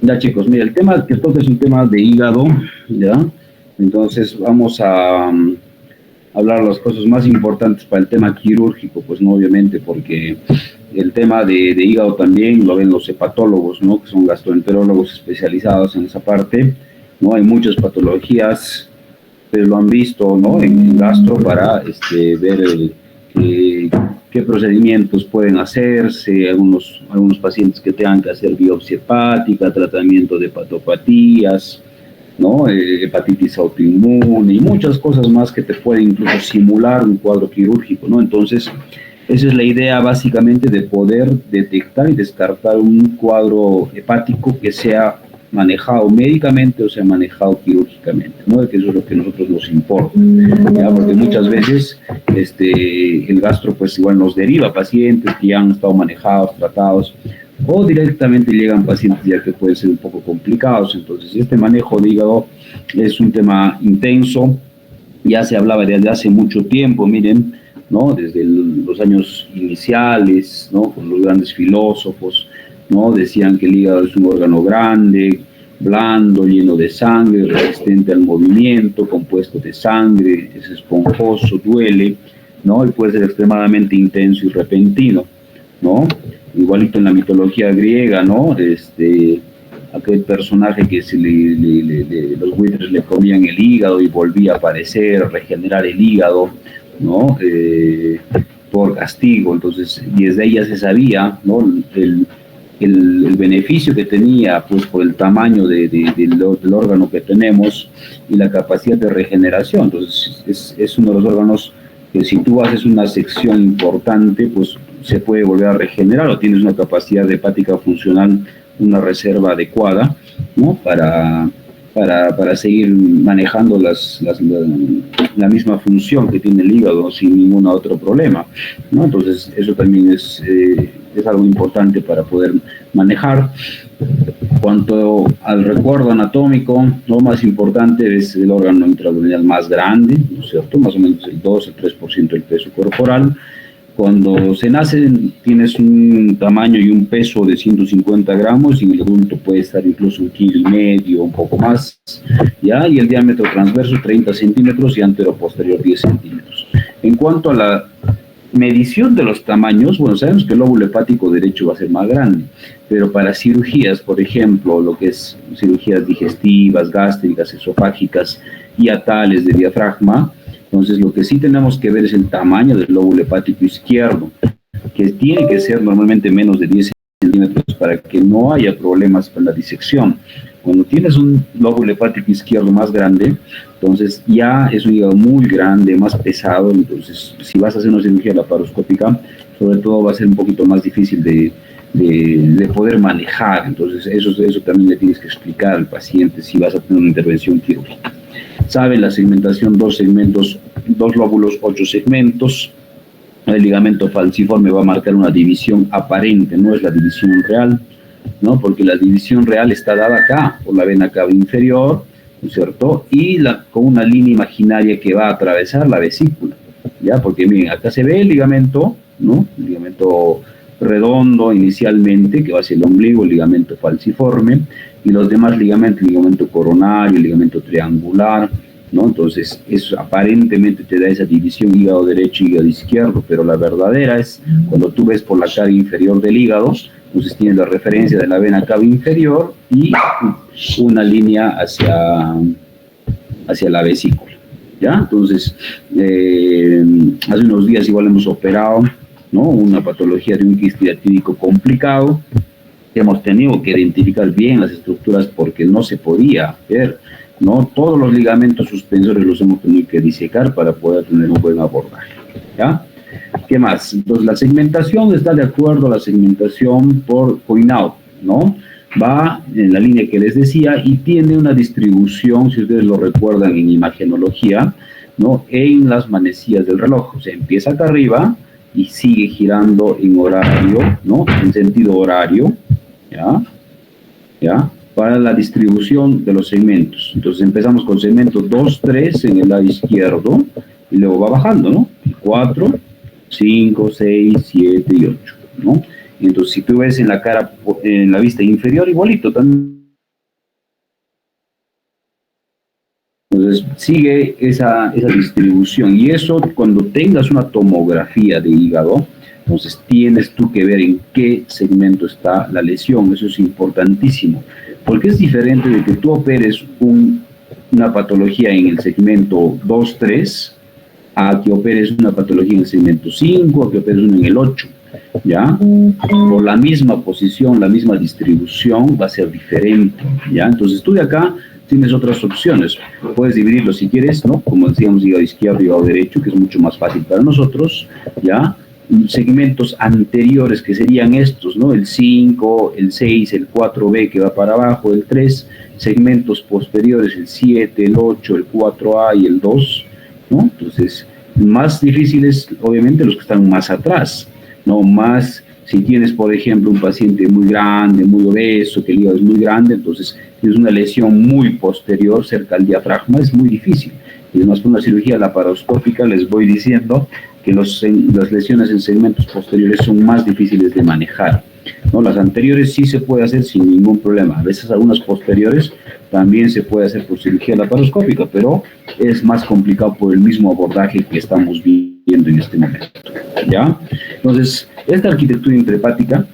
Ya chicos, mira, el tema que toca es un tema de hígado, ¿ya? Entonces vamos a hablar las cosas más importantes para el tema quirúrgico, pues no obviamente, porque el tema de hígado también lo ven los hepatólogos, ¿no? Que son gastroenterólogos especializados en esa parte, ¿no? Hay muchas patologías, ustedes lo han visto, ¿no? En gastro para ver eh, qué procedimientos pueden hacerse, algunos pacientes que tengan que hacer biopsia hepática, tratamiento de hepatopatías, ¿no? Hepatitis autoinmune y muchas cosas más que te pueden incluso simular un cuadro quirúrgico, ¿no? Entonces, esa es la idea básicamente de poder detectar y descartar un cuadro hepático que sea manejado médicamente o sea manejado quirúrgicamente, ¿no? Que eso es lo que a nosotros nos importa, ¿ya? Porque muchas veces el gastro pues igual nos deriva pacientes que ya han estado manejados, tratados, o directamente llegan pacientes ya que pueden ser un poco complicados. Entonces, este manejo de hígado es un tema intenso, ya se hablaba desde hace mucho tiempo, miren, ¿no? Desde los años iniciales, ¿no? Con los grandes filósofos, ¿no? Decían que el hígado es un órgano grande, blando, lleno de sangre, resistente al movimiento, compuesto de sangre, es esponjoso, duele, ¿no? Y puede ser extremadamente intenso y repentino, ¿no? Igualito en la mitología griega, ¿no? Aquel personaje que los buitres le comían el hígado y volvía a aparecer, regenerar el hígado, ¿no? Por castigo. Entonces, y desde ella se sabía, ¿no? El beneficio que tenía, pues, por el tamaño del órgano que tenemos y la capacidad de regeneración. Entonces, es uno de los órganos que si tú haces una sección importante, pues se puede volver a regenerar o tienes una capacidad hepática funcional, una reserva adecuada, ¿no? Para seguir manejando la misma función que tiene el hígado sin ningún otro problema, ¿no? Entonces, eso también es algo importante para poder manejar. Cuanto al recuerdo anatómico, lo más importante es el órgano intraabdominal más grande, ¿no es cierto? Más o menos el 2 al 3% del peso corporal. Cuando se nace tienes un tamaño y un peso de 150 gramos y en el adulto puede estar incluso 1,5 kg, un poco más, ¿ya? Y el diámetro transverso 30 centímetros y antero-posterior 10 centímetros. En cuanto a la medición de los tamaños, bueno, sabemos que el lóbulo hepático derecho va a ser más grande, pero para cirugías, por ejemplo, lo que es cirugías digestivas, gástricas, esofágicas y atales de diafragma, entonces lo que sí tenemos que ver es el tamaño del lóbulo hepático izquierdo, que tiene que ser normalmente menos de 10 centímetros para que no haya problemas con la disección. Cuando tienes un lóbulo hepático izquierdo más grande, entonces ya es un hígado muy grande, más pesado, entonces si vas a hacer una cirugía laparoscópica, sobre todo va a ser un poquito más difícil de poder manejar, entonces eso también le tienes que explicar al paciente si vas a tener una intervención quirúrgica. Saben la segmentación, 2 segmentos, 2 lóbulos, 8 segmentos. El ligamento falciforme va a marcar una división aparente, no es la división real, ¿no? Porque la división real está dada acá, por la vena cava inferior, ¿no es cierto? Y con una línea imaginaria que va a atravesar la vesícula, ¿ya? Porque miren, acá se ve el ligamento, ¿no? El ligamento redondo inicialmente, que va hacia el ombligo, el ligamento falciforme, y los demás ligamentos, el ligamento coronario, el ligamento triangular, ¿no? Entonces, eso aparentemente te da esa división hígado derecho y hígado izquierdo, pero la verdadera es cuando tú ves por la cara inferior del hígado, entonces tienes la referencia de la vena cava inferior y una línea hacia la vesícula, ¿ya? Entonces, hace unos días igual hemos operado, ¿no? Una patología de un quiste diatídico complicado. Hemos tenido que identificar bien las estructuras porque no se podía ver, ¿no? Todos los ligamentos suspensores los hemos tenido que disecar para poder tener un buen abordaje, ¿ya? ¿Qué más? Entonces, la segmentación está de acuerdo a la segmentación por Coinaud, ¿no? Va en la línea que les decía y tiene una distribución, si ustedes lo recuerdan en imagenología, ¿no? En las manecillas del reloj. O sea, empieza acá arriba y sigue girando en horario, ¿no? En sentido horario, ¿ya? ¿Ya? Para la distribución de los segmentos. Entonces empezamos con segmento 2, 3 en el lado izquierdo y luego va bajando, ¿no? 4, 5, 6, 7 y 8, ¿no? Y entonces si tú ves en la cara, en la vista inferior, igualito, también Entonces, sigue esa distribución. Y eso, cuando tengas una tomografía de hígado, entonces tienes tú que ver en qué segmento está la lesión. Eso es importantísimo. Porque es diferente de que tú operes una patología en el segmento 2, 3, a que operes una patología en el segmento 5, a que operes una en el 8. ¿Ya? Por la misma posición, la misma distribución va a ser diferente, ¿ya? Entonces tú de acá tienes otras opciones, puedes dividirlo si quieres, ¿no? Como decíamos, hígado izquierdo y hígado derecho, que es mucho más fácil para nosotros, ¿ya? Segmentos anteriores que serían estos, ¿no? El 5, el 6, el 4B que va para abajo, el 3, segmentos posteriores, el 7, el 8, el 4A y el 2, ¿no? Entonces, más difíciles, obviamente, los que están más atrás, no más. Si tienes, por ejemplo, un paciente muy grande, muy obeso, que el hígado es muy grande, entonces tienes una lesión muy posterior cerca al diafragma, es muy difícil. Y además con una cirugía laparoscópica les voy diciendo que las lesiones en segmentos posteriores son más difíciles de manejar, ¿no? Las anteriores sí se puede hacer sin ningún problema. A veces algunas posteriores también se puede hacer por cirugía laparoscópica, pero es más complicado por el mismo abordaje que estamos viendo en este momento, ¿ya? Entonces, esta arquitectura intrahepática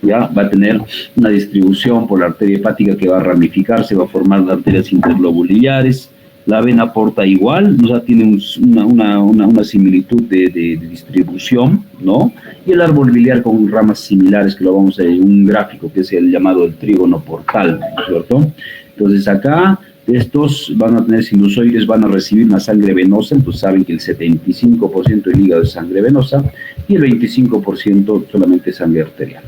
ya va a tener una distribución por la arteria hepática que va a ramificarse, va a formar las arterias interglobularias. La vena porta igual, o sea, tiene una similitud de distribución, ¿no? Y el árbol biliar con ramas similares, que lo vamos a ver en un gráfico, que es el llamado el trígono portal, ¿no es cierto? Entonces acá, estos van a tener sinusoides, van a recibir una sangre venosa, entonces saben que el 75% del hígado es sangre venosa y el 25% solamente es sangre arterial,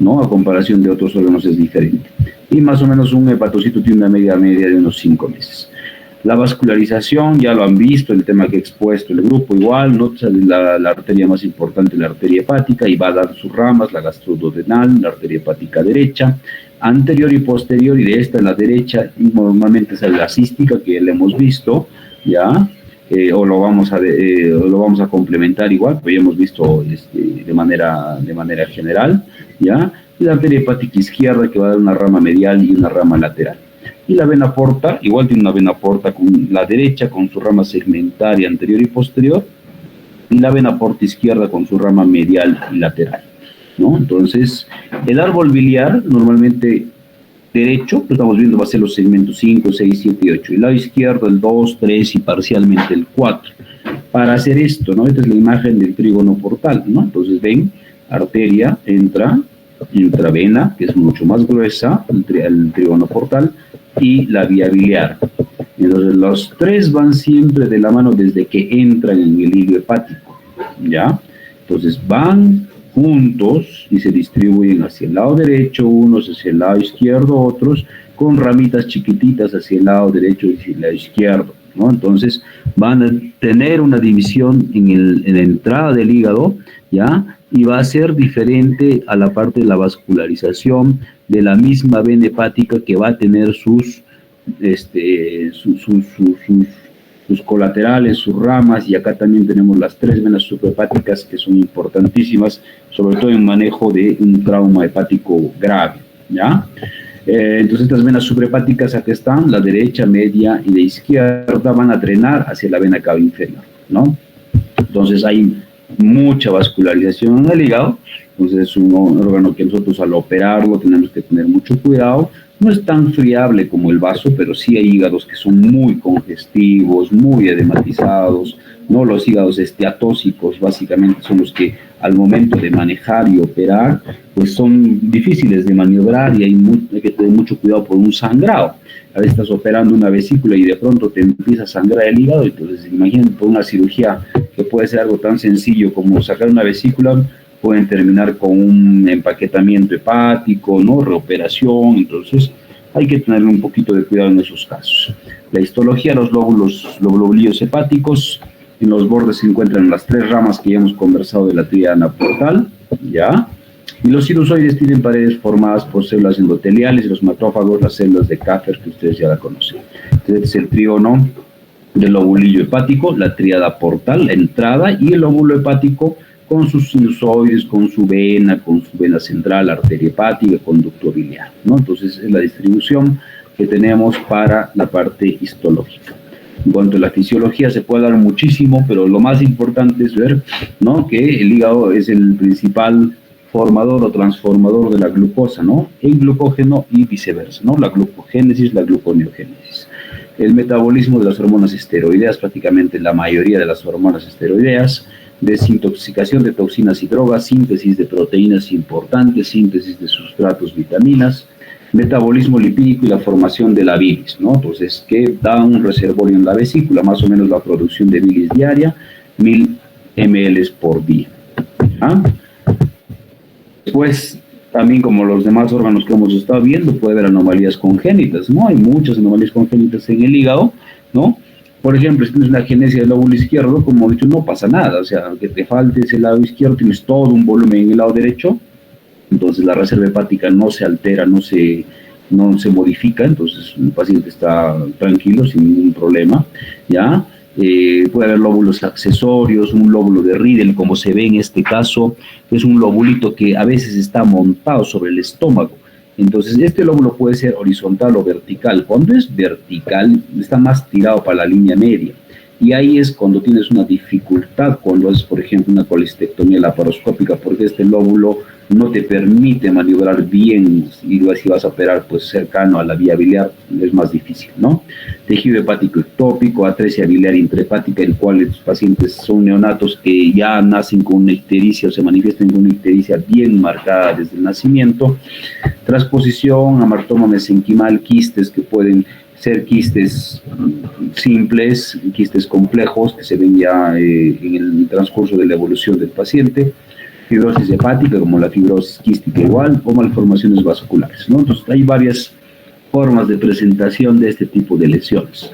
¿no? A comparación de otros órganos es diferente. Y más o menos un hepatocito tiene una media de unos 5 meses. La vascularización, ya lo han visto, el tema que he expuesto el grupo igual, ¿no? La arteria más importante es la arteria hepática y va a dar sus ramas, la gastroduodenal, la arteria hepática derecha, anterior y posterior, y de esta en la derecha normalmente es la cística que le hemos visto, ¿ya? O lo vamos a complementar igual, pues ya hemos visto de manera general, ¿ya? Y la arteria hepática izquierda que va a dar una rama medial y una rama lateral. Y la vena porta, igual tiene una vena porta con la derecha con su rama segmentaria anterior y posterior, y la vena porta izquierda con su rama medial y lateral, ¿no? Entonces, el árbol biliar normalmente derecho, lo estamos viendo, va a ser los segmentos 5, 6, 7 y 8. El lado izquierdo, el 2, 3 y parcialmente el 4. Para hacer esto, ¿no? Esta es la imagen del trígono portal, ¿no? Entonces, ven, arteria, entra, intravena, que es mucho más gruesa, el trígono portal, y la vía biliar. Entonces, los tres van siempre de la mano desde que entran en el hilo hepático, ¿ya? Entonces, van juntos y se distribuyen hacia el lado derecho, unos hacia el lado izquierdo, otros con ramitas chiquititas hacia el lado derecho y hacia el lado izquierdo, ¿no? Entonces, van a tener una división en la entrada del hígado, ¿ya? Y va a ser diferente a la parte de la vascularización de la misma vena hepática que va a tener sus colaterales, sus ramas, y acá también tenemos las 3 venas suprahepáticas que son importantísimas, sobre todo en manejo de un trauma hepático grave, ¿ya? Entonces estas venas suprahepáticas acá están, la derecha, media y la izquierda van a drenar hacia la vena cava inferior, ¿no? Entonces hay mucha vascularización en el hígado, entonces es un órgano que nosotros al operarlo tenemos que tener mucho cuidado. No es tan friable como el vaso, pero sí hay hígados que son muy congestivos, muy edematizados, ¿no? Los hígados esteatóxicos básicamente son los que al momento de manejar y operar, pues son difíciles de maniobrar y hay que tener mucho cuidado por un sangrado. A veces estás operando una vesícula y de pronto te empieza a sangrar el hígado, entonces imagínate por una cirugía que puede ser algo tan sencillo como sacar una vesícula, pueden terminar con un empaquetamiento hepático, ¿no? Reoperación, entonces hay que tener un poquito de cuidado en esos casos. La histología, los lobulillos hepáticos, en los bordes se encuentran las 3 ramas que ya hemos conversado de la tríada portal, ¿ya? Y los sinusoides tienen paredes formadas por células endoteliales y los macrófagos, las células de Kaffir, que ustedes ya la conocen. Entonces, este es el trígono del lobulillo hepático, la tríada portal, la entrada, y el lóbulo hepático con sus sinusoides, con su vena central, arteria hepática, conducto biliar, ¿no? Entonces, es la distribución que tenemos para la parte histológica. En cuanto a la fisiología se puede dar muchísimo, pero lo más importante es ver, ¿no?, que el hígado es el principal formador o transformador de la glucosa, ¿no?, en glucógeno y viceversa, ¿no?, la glucogénesis, la gluconeogénesis. El metabolismo de las hormonas esteroideas, prácticamente la mayoría de las hormonas esteroideas, desintoxicación de toxinas y drogas, síntesis de proteínas importantes, síntesis de sustratos, vitaminas, metabolismo lipídico y la formación de la bilis, ¿no? Entonces, que da un reservorio en la vesícula, más o menos la producción de bilis diaria, 1000 ml por día. ¿Ah? Después, también como los demás órganos que hemos estado viendo, puede haber anomalías congénitas, ¿no? Hay muchas anomalías congénitas en el hígado, ¿no? Por ejemplo, si tienes una agenesia del lóbulo izquierdo, como he dicho, no pasa nada, o sea, que te falte ese lado izquierdo, tienes todo un volumen en el lado derecho, entonces la reserva hepática no se altera, no se modifica, entonces el paciente está tranquilo, sin ningún problema, ¿ya? Puede haber lóbulos accesorios, un lóbulo de Riedel, como se ve en este caso, que es un lobulito que a veces está montado sobre el estómago. Entonces, este lóbulo puede ser horizontal o vertical. Cuando es vertical, está más tirado para la línea media. Y ahí es cuando tienes una dificultad, cuando haces, por ejemplo, una colistectomía laparoscópica, porque este lóbulo no te permite maniobrar bien, y si vas a operar pues cercano a la vía biliar, es más difícil, ¿no? Tejido hepático ectópico, atresia biliar intrahepática, el cual los pacientes son neonatos que ya nacen con una ictericia o se manifiestan con una ictericia bien marcada desde el nacimiento, transposición, amartoma mesenquimal, quistes que pueden ser quistes simples, quistes complejos que se ven ya en el transcurso de la evolución del paciente, fibrosis hepática como la fibrosis quística igual, o malformaciones vasculares, ¿no? Entonces hay varias formas de presentación de este tipo de lesiones.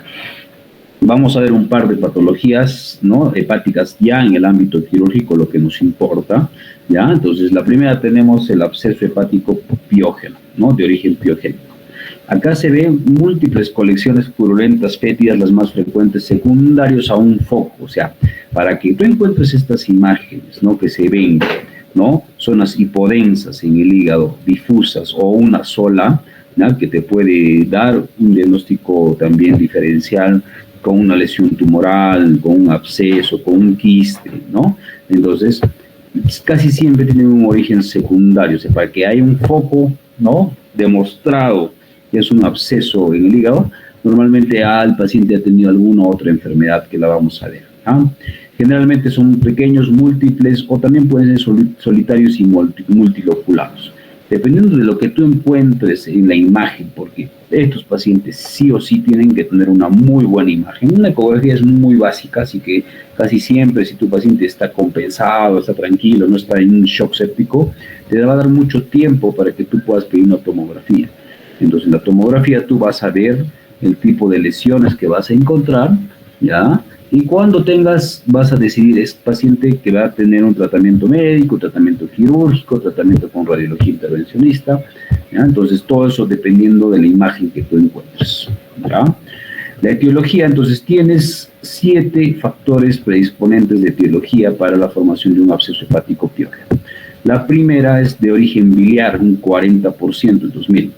Vamos a ver un par de patologías, ¿no?, hepáticas ya en el ámbito quirúrgico, lo que nos importa, ¿ya? Entonces la primera tenemos el absceso hepático piógeno, ¿no?, de origen piogénico. Acá se ven múltiples colecciones purulentas fétidas, las más frecuentes, secundarios a un foco. O sea, para que tú encuentres estas imágenes, ¿no?, que se ven, ¿no?, zonas hipodensas en el hígado, difusas o una sola, ¿no?, que te puede dar un diagnóstico también diferencial con una lesión tumoral, con un absceso, con un quiste, ¿no? Entonces, casi siempre tienen un origen secundario. O sea, para que haya un foco, ¿no?, demostrado que es un absceso en el hígado, normalmente el paciente ha tenido alguna otra enfermedad que la vamos a ver. Generalmente son pequeños, múltiples, o también pueden ser solitarios y multiloculados. Dependiendo de lo que tú encuentres en la imagen, porque estos pacientes sí o sí tienen que tener una muy buena imagen. Una ecografía es muy básica, así que casi siempre si tu paciente está compensado, está tranquilo, no está en un shock séptico, te va a dar mucho tiempo para que tú puedas pedir una tomografía. Entonces, en la tomografía tú vas a ver el tipo de lesiones que vas a encontrar, ¿ya? Y cuando vas a decidir, es paciente que va a tener un tratamiento médico, tratamiento quirúrgico, tratamiento con radiología intervencionista, ¿ya? Entonces, todo eso dependiendo de la imagen que tú encuentres, ¿ya? La etiología, entonces, tienes 7 factores predisponentes de etiología para la formación de un absceso hepático piógeno. La primera es de origen biliar, un 40%, entonces, miren,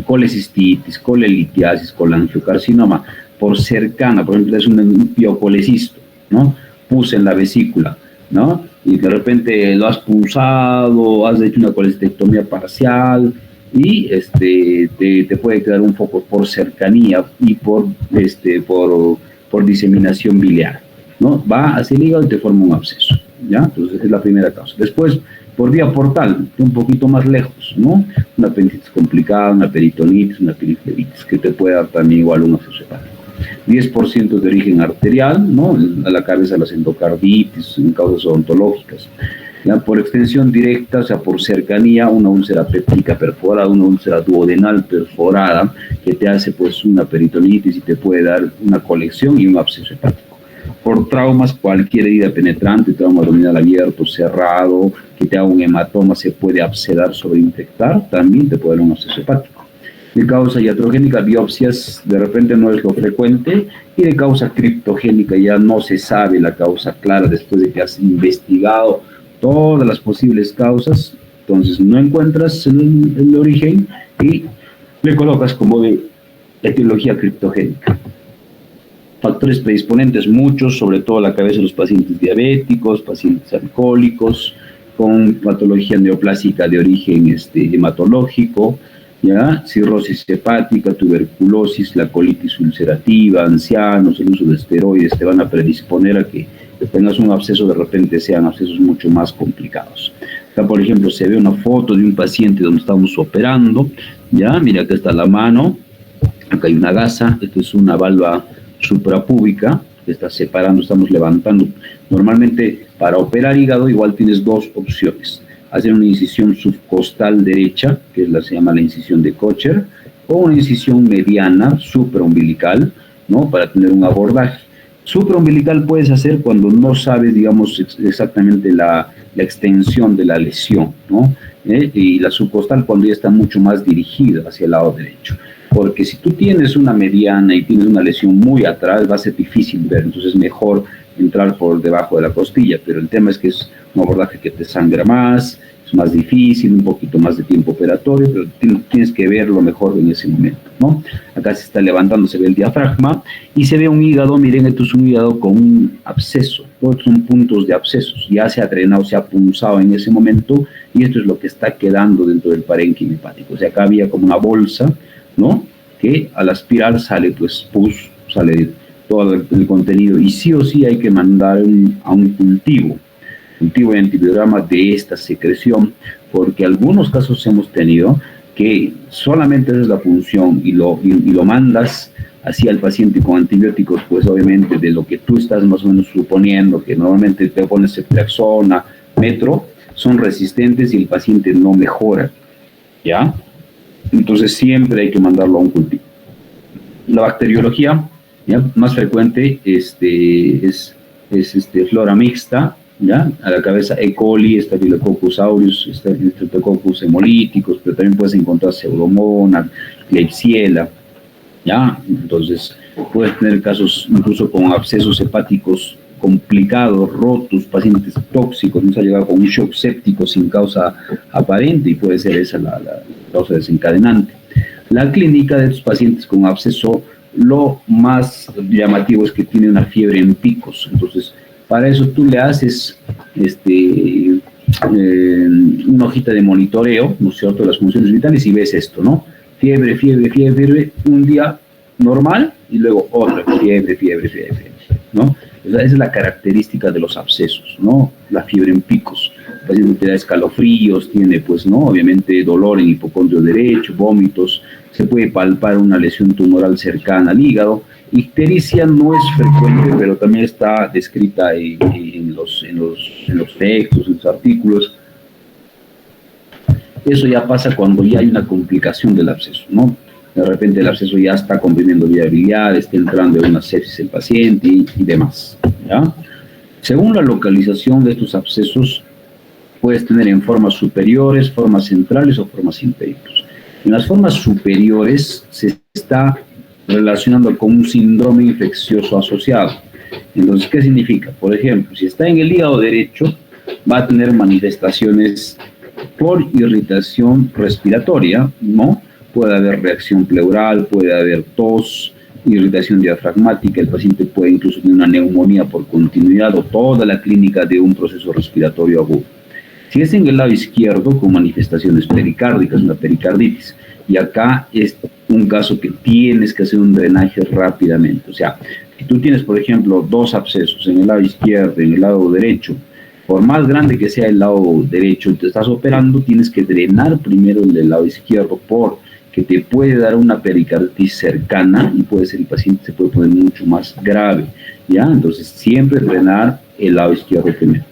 colecistitis, colelitiasis, colangiocarcinoma, por cercana, por ejemplo, es un piocolecisto, ¿no?, pus en la vesícula, ¿no?, y de repente lo has punzado, has hecho una colecistectomía parcial y te puede quedar un foco por cercanía y por diseminación biliar, ¿no? Va hacia el hígado y te forma un absceso, ¿ya? Entonces es la primera causa. Después, por vía portal, un poquito más lejos, ¿no?, una apendicitis complicada, una peritonitis, una periferitis, que te puede dar también igual un absceso hepático. 10% de origen arterial, ¿no?, a la cabeza las endocarditis, en causas odontológicas. ¿Ya? Por extensión directa, o sea, por cercanía, una úlcera péptica perforada, una úlcera duodenal perforada, que te hace pues una peritonitis y te puede dar una colección y un absceso hepático. Por traumas, cualquier herida penetrante, trauma abdominal abierto, cerrado, que te haga un hematoma, se puede abscedar, sobreinfectar, también te puede dar un absceso hepático. De causa iatrogénica, biopsias de repente no es lo frecuente, y de causa criptogénica ya no se sabe la causa clara después de que has investigado todas las posibles causas, entonces no encuentras el origen y le colocas como de etiología criptogénica. Factores predisponentes muchos, sobre todo a la cabeza de los pacientes diabéticos, pacientes alcohólicos, con patología neoplásica de origen hematológico, ¿ya? Cirrosis hepática, tuberculosis, la colitis ulcerativa, ancianos, el uso de esteroides te van a predisponer a que tengas un absceso, de repente sean abscesos mucho más complicados. Acá, por ejemplo, se ve una foto de un paciente donde estamos operando, ¿ya? Mira, acá está la mano, acá hay una gasa, esto es una valva suprapúbica, que está separando, estamos levantando. Normalmente, para operar hígado, igual tienes dos opciones: hacer una incisión subcostal derecha, que se llama la incisión de Kocher, o una incisión mediana, supraumbilical, ¿no? Para tener un abordaje. Supraumbilical puedes hacer cuando no sabes, digamos, exactamente la extensión de la lesión, ¿no? Y la subcostal cuando ya está mucho más dirigida hacia el lado derecho. Porque si tú tienes una mediana y tienes una lesión muy atrás, va a ser difícil ver, entonces es mejor entrar por debajo de la costilla, pero el tema es que es un abordaje que te sangra más, es más difícil, un poquito más de tiempo operatorio, pero tienes que verlo mejor en ese momento, ¿no? Acá se está levantando, se ve el diafragma y se ve un hígado. Miren, esto es un hígado con un absceso, todos son puntos de abscesos, ya se ha drenado, se ha punzado en ese momento, y esto es lo que está quedando dentro del parénquima hepático. O sea, acá había como una bolsa, ¿no? Que al aspirar sale, pues, pus, sale todo el contenido, y sí o sí hay que mandar a un cultivo de antibiograma de esta secreción, porque algunos casos hemos tenido que solamente es la función y lo mandas hacia el paciente con antibióticos, pues obviamente de lo que tú estás más o menos suponiendo, que normalmente te pones ceftriaxona, metro, son resistentes y el paciente no mejora, ¿ya? Entonces siempre hay que mandarlo a un cultivo. La bacteriología, ¿ya?, más frecuente es flora mixta, ¿ya? A la cabeza E. coli, Staphylococcus aureus, Streptococcus hemolíticos, pero también puedes encontrar Pseudomonas, Klebsiella, ¿ya? Entonces puedes tener casos incluso con abscesos hepáticos complicados, rotos, pacientes tóxicos, nos ha llegado con un shock séptico sin causa aparente y puede ser esa la causa desencadenante. La clínica de estos pacientes con absceso, lo más llamativo es que tiene una fiebre en picos. Entonces, para eso tú le haces una hojita de monitoreo, ¿no es cierto?, de las funciones vitales, y ves esto, ¿no? Fiebre, un día normal y luego otra, fiebre, ¿no? Esa es la característica de los abscesos, ¿no? La fiebre en picos. El paciente te da escalofríos, tiene, pues, ¿no?, obviamente dolor en hipocondrio derecho, vómitos, se puede palpar una lesión tumoral cercana al hígado. Ictericia no es frecuente, pero también está descrita en los textos, en los artículos. Eso ya pasa cuando ya hay una complicación del absceso, ¿no? De repente el absceso ya está comprimiendo vía biliar, está entrando en una sepsis el paciente y demás, ¿ya? Según la localización de estos abscesos, puedes tener en formas superiores, formas centrales o formas inferiores. En las formas superiores se está relacionando con un síndrome infeccioso asociado. Entonces, ¿qué significa? Por ejemplo, si está en el hígado derecho, va a tener manifestaciones por irritación respiratoria, ¿no? Puede haber reacción pleural, puede haber tos, irritación diafragmática, el paciente puede incluso tener una neumonía por continuidad o toda la clínica de un proceso respiratorio agudo. Si es en el lado izquierdo, con manifestaciones pericárdicas, una pericarditis, y acá es un caso que tienes que hacer un drenaje rápidamente. O sea, si tú tienes, por ejemplo, dos abscesos en el lado izquierdo y en el lado derecho, por más grande que sea el lado derecho y te estás operando, tienes que drenar primero el del lado izquierdo porque te puede dar una pericarditis cercana y puede ser, el paciente se puede poner mucho más grave, ¿ya? Entonces, siempre drenar el lado izquierdo primero.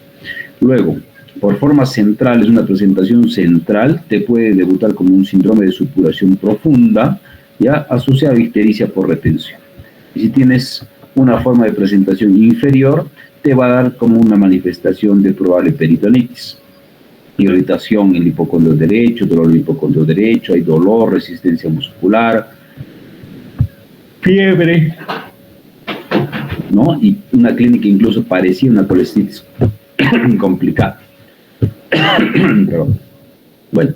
Luego, por forma central, es una presentación central, te puede debutar como un síndrome de supuración profunda, ya asociado a ictericia por retención. Y si tienes una forma de presentación inferior, te va a dar como una manifestación de probable peritonitis. Irritación en el hipocondrio derecho, dolor en el hipocondrio derecho, hay dolor, resistencia muscular, fiebre, ¿no? Y una clínica incluso parecía una colestitis complicada. Pero, bueno,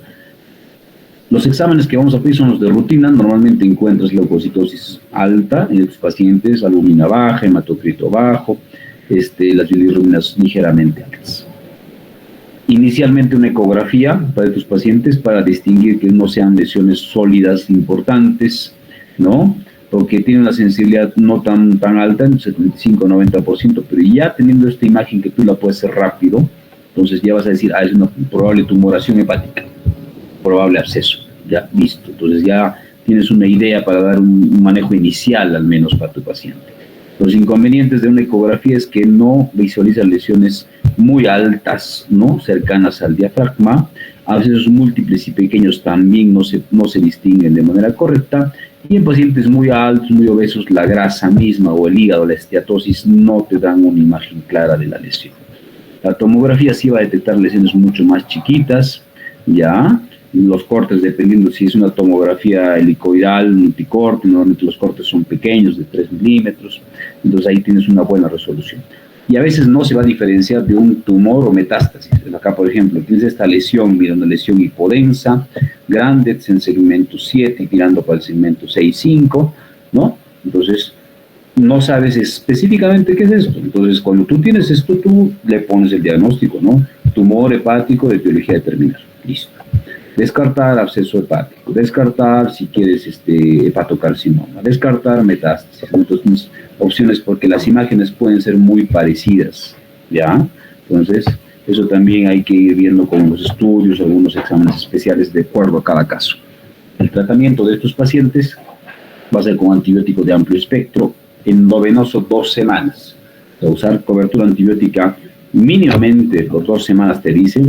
Los exámenes que vamos a pedir son los de rutina. Normalmente encuentras leucocitosis alta en los pacientes, albúmina baja, hematocrito bajo, las bilirrubinas ligeramente altas. Inicialmente una ecografía para tus pacientes para distinguir que no sean lesiones sólidas importantes, ¿no? Porque tiene una sensibilidad no tan alta, en 75-90%, pero ya teniendo esta imagen que tú la puedes hacer rápido, entonces ya vas a decir, es una probable tumoración hepática, probable absceso, ya listo. Entonces ya tienes una idea para dar un manejo inicial al menos para tu paciente. Los inconvenientes de una ecografía es que no visualiza lesiones muy altas, ¿no? Cercanas al diafragma. Abscesos múltiples y pequeños también no se distinguen de manera correcta. Y en pacientes muy altos, muy obesos, la grasa misma o el hígado, la esteatosis, no te dan una imagen clara de la lesión. La tomografía sí va a detectar lesiones mucho más chiquitas, ya. Los cortes, dependiendo si es una tomografía helicoidal, multicorte, normalmente los cortes son pequeños, de 3 milímetros, entonces ahí tienes una buena resolución. Y a veces no se va a diferenciar de un tumor o metástasis. Acá, por ejemplo, tienes esta lesión, mira, una lesión hipodensa, grande, en segmento 7, tirando para el segmento 6-5, ¿no? Entonces, no sabes específicamente qué es esto. Entonces, cuando tú tienes esto, tú le pones el diagnóstico, ¿no? Tumor hepático de etiología determinada. Listo. Descartar absceso hepático, descartar si quieres hepatocarcinoma, descartar metástasis. Entonces, opciones porque las imágenes pueden ser muy parecidas, ¿ya? Entonces, eso también hay que ir viendo con los estudios, algunos exámenes especiales de acuerdo a cada caso. El tratamiento de estos pacientes va a ser con antibióticos de amplio espectro, endovenoso 2 semanas. O sea, usar cobertura antibiótica mínimamente por 2 semanas, te dice.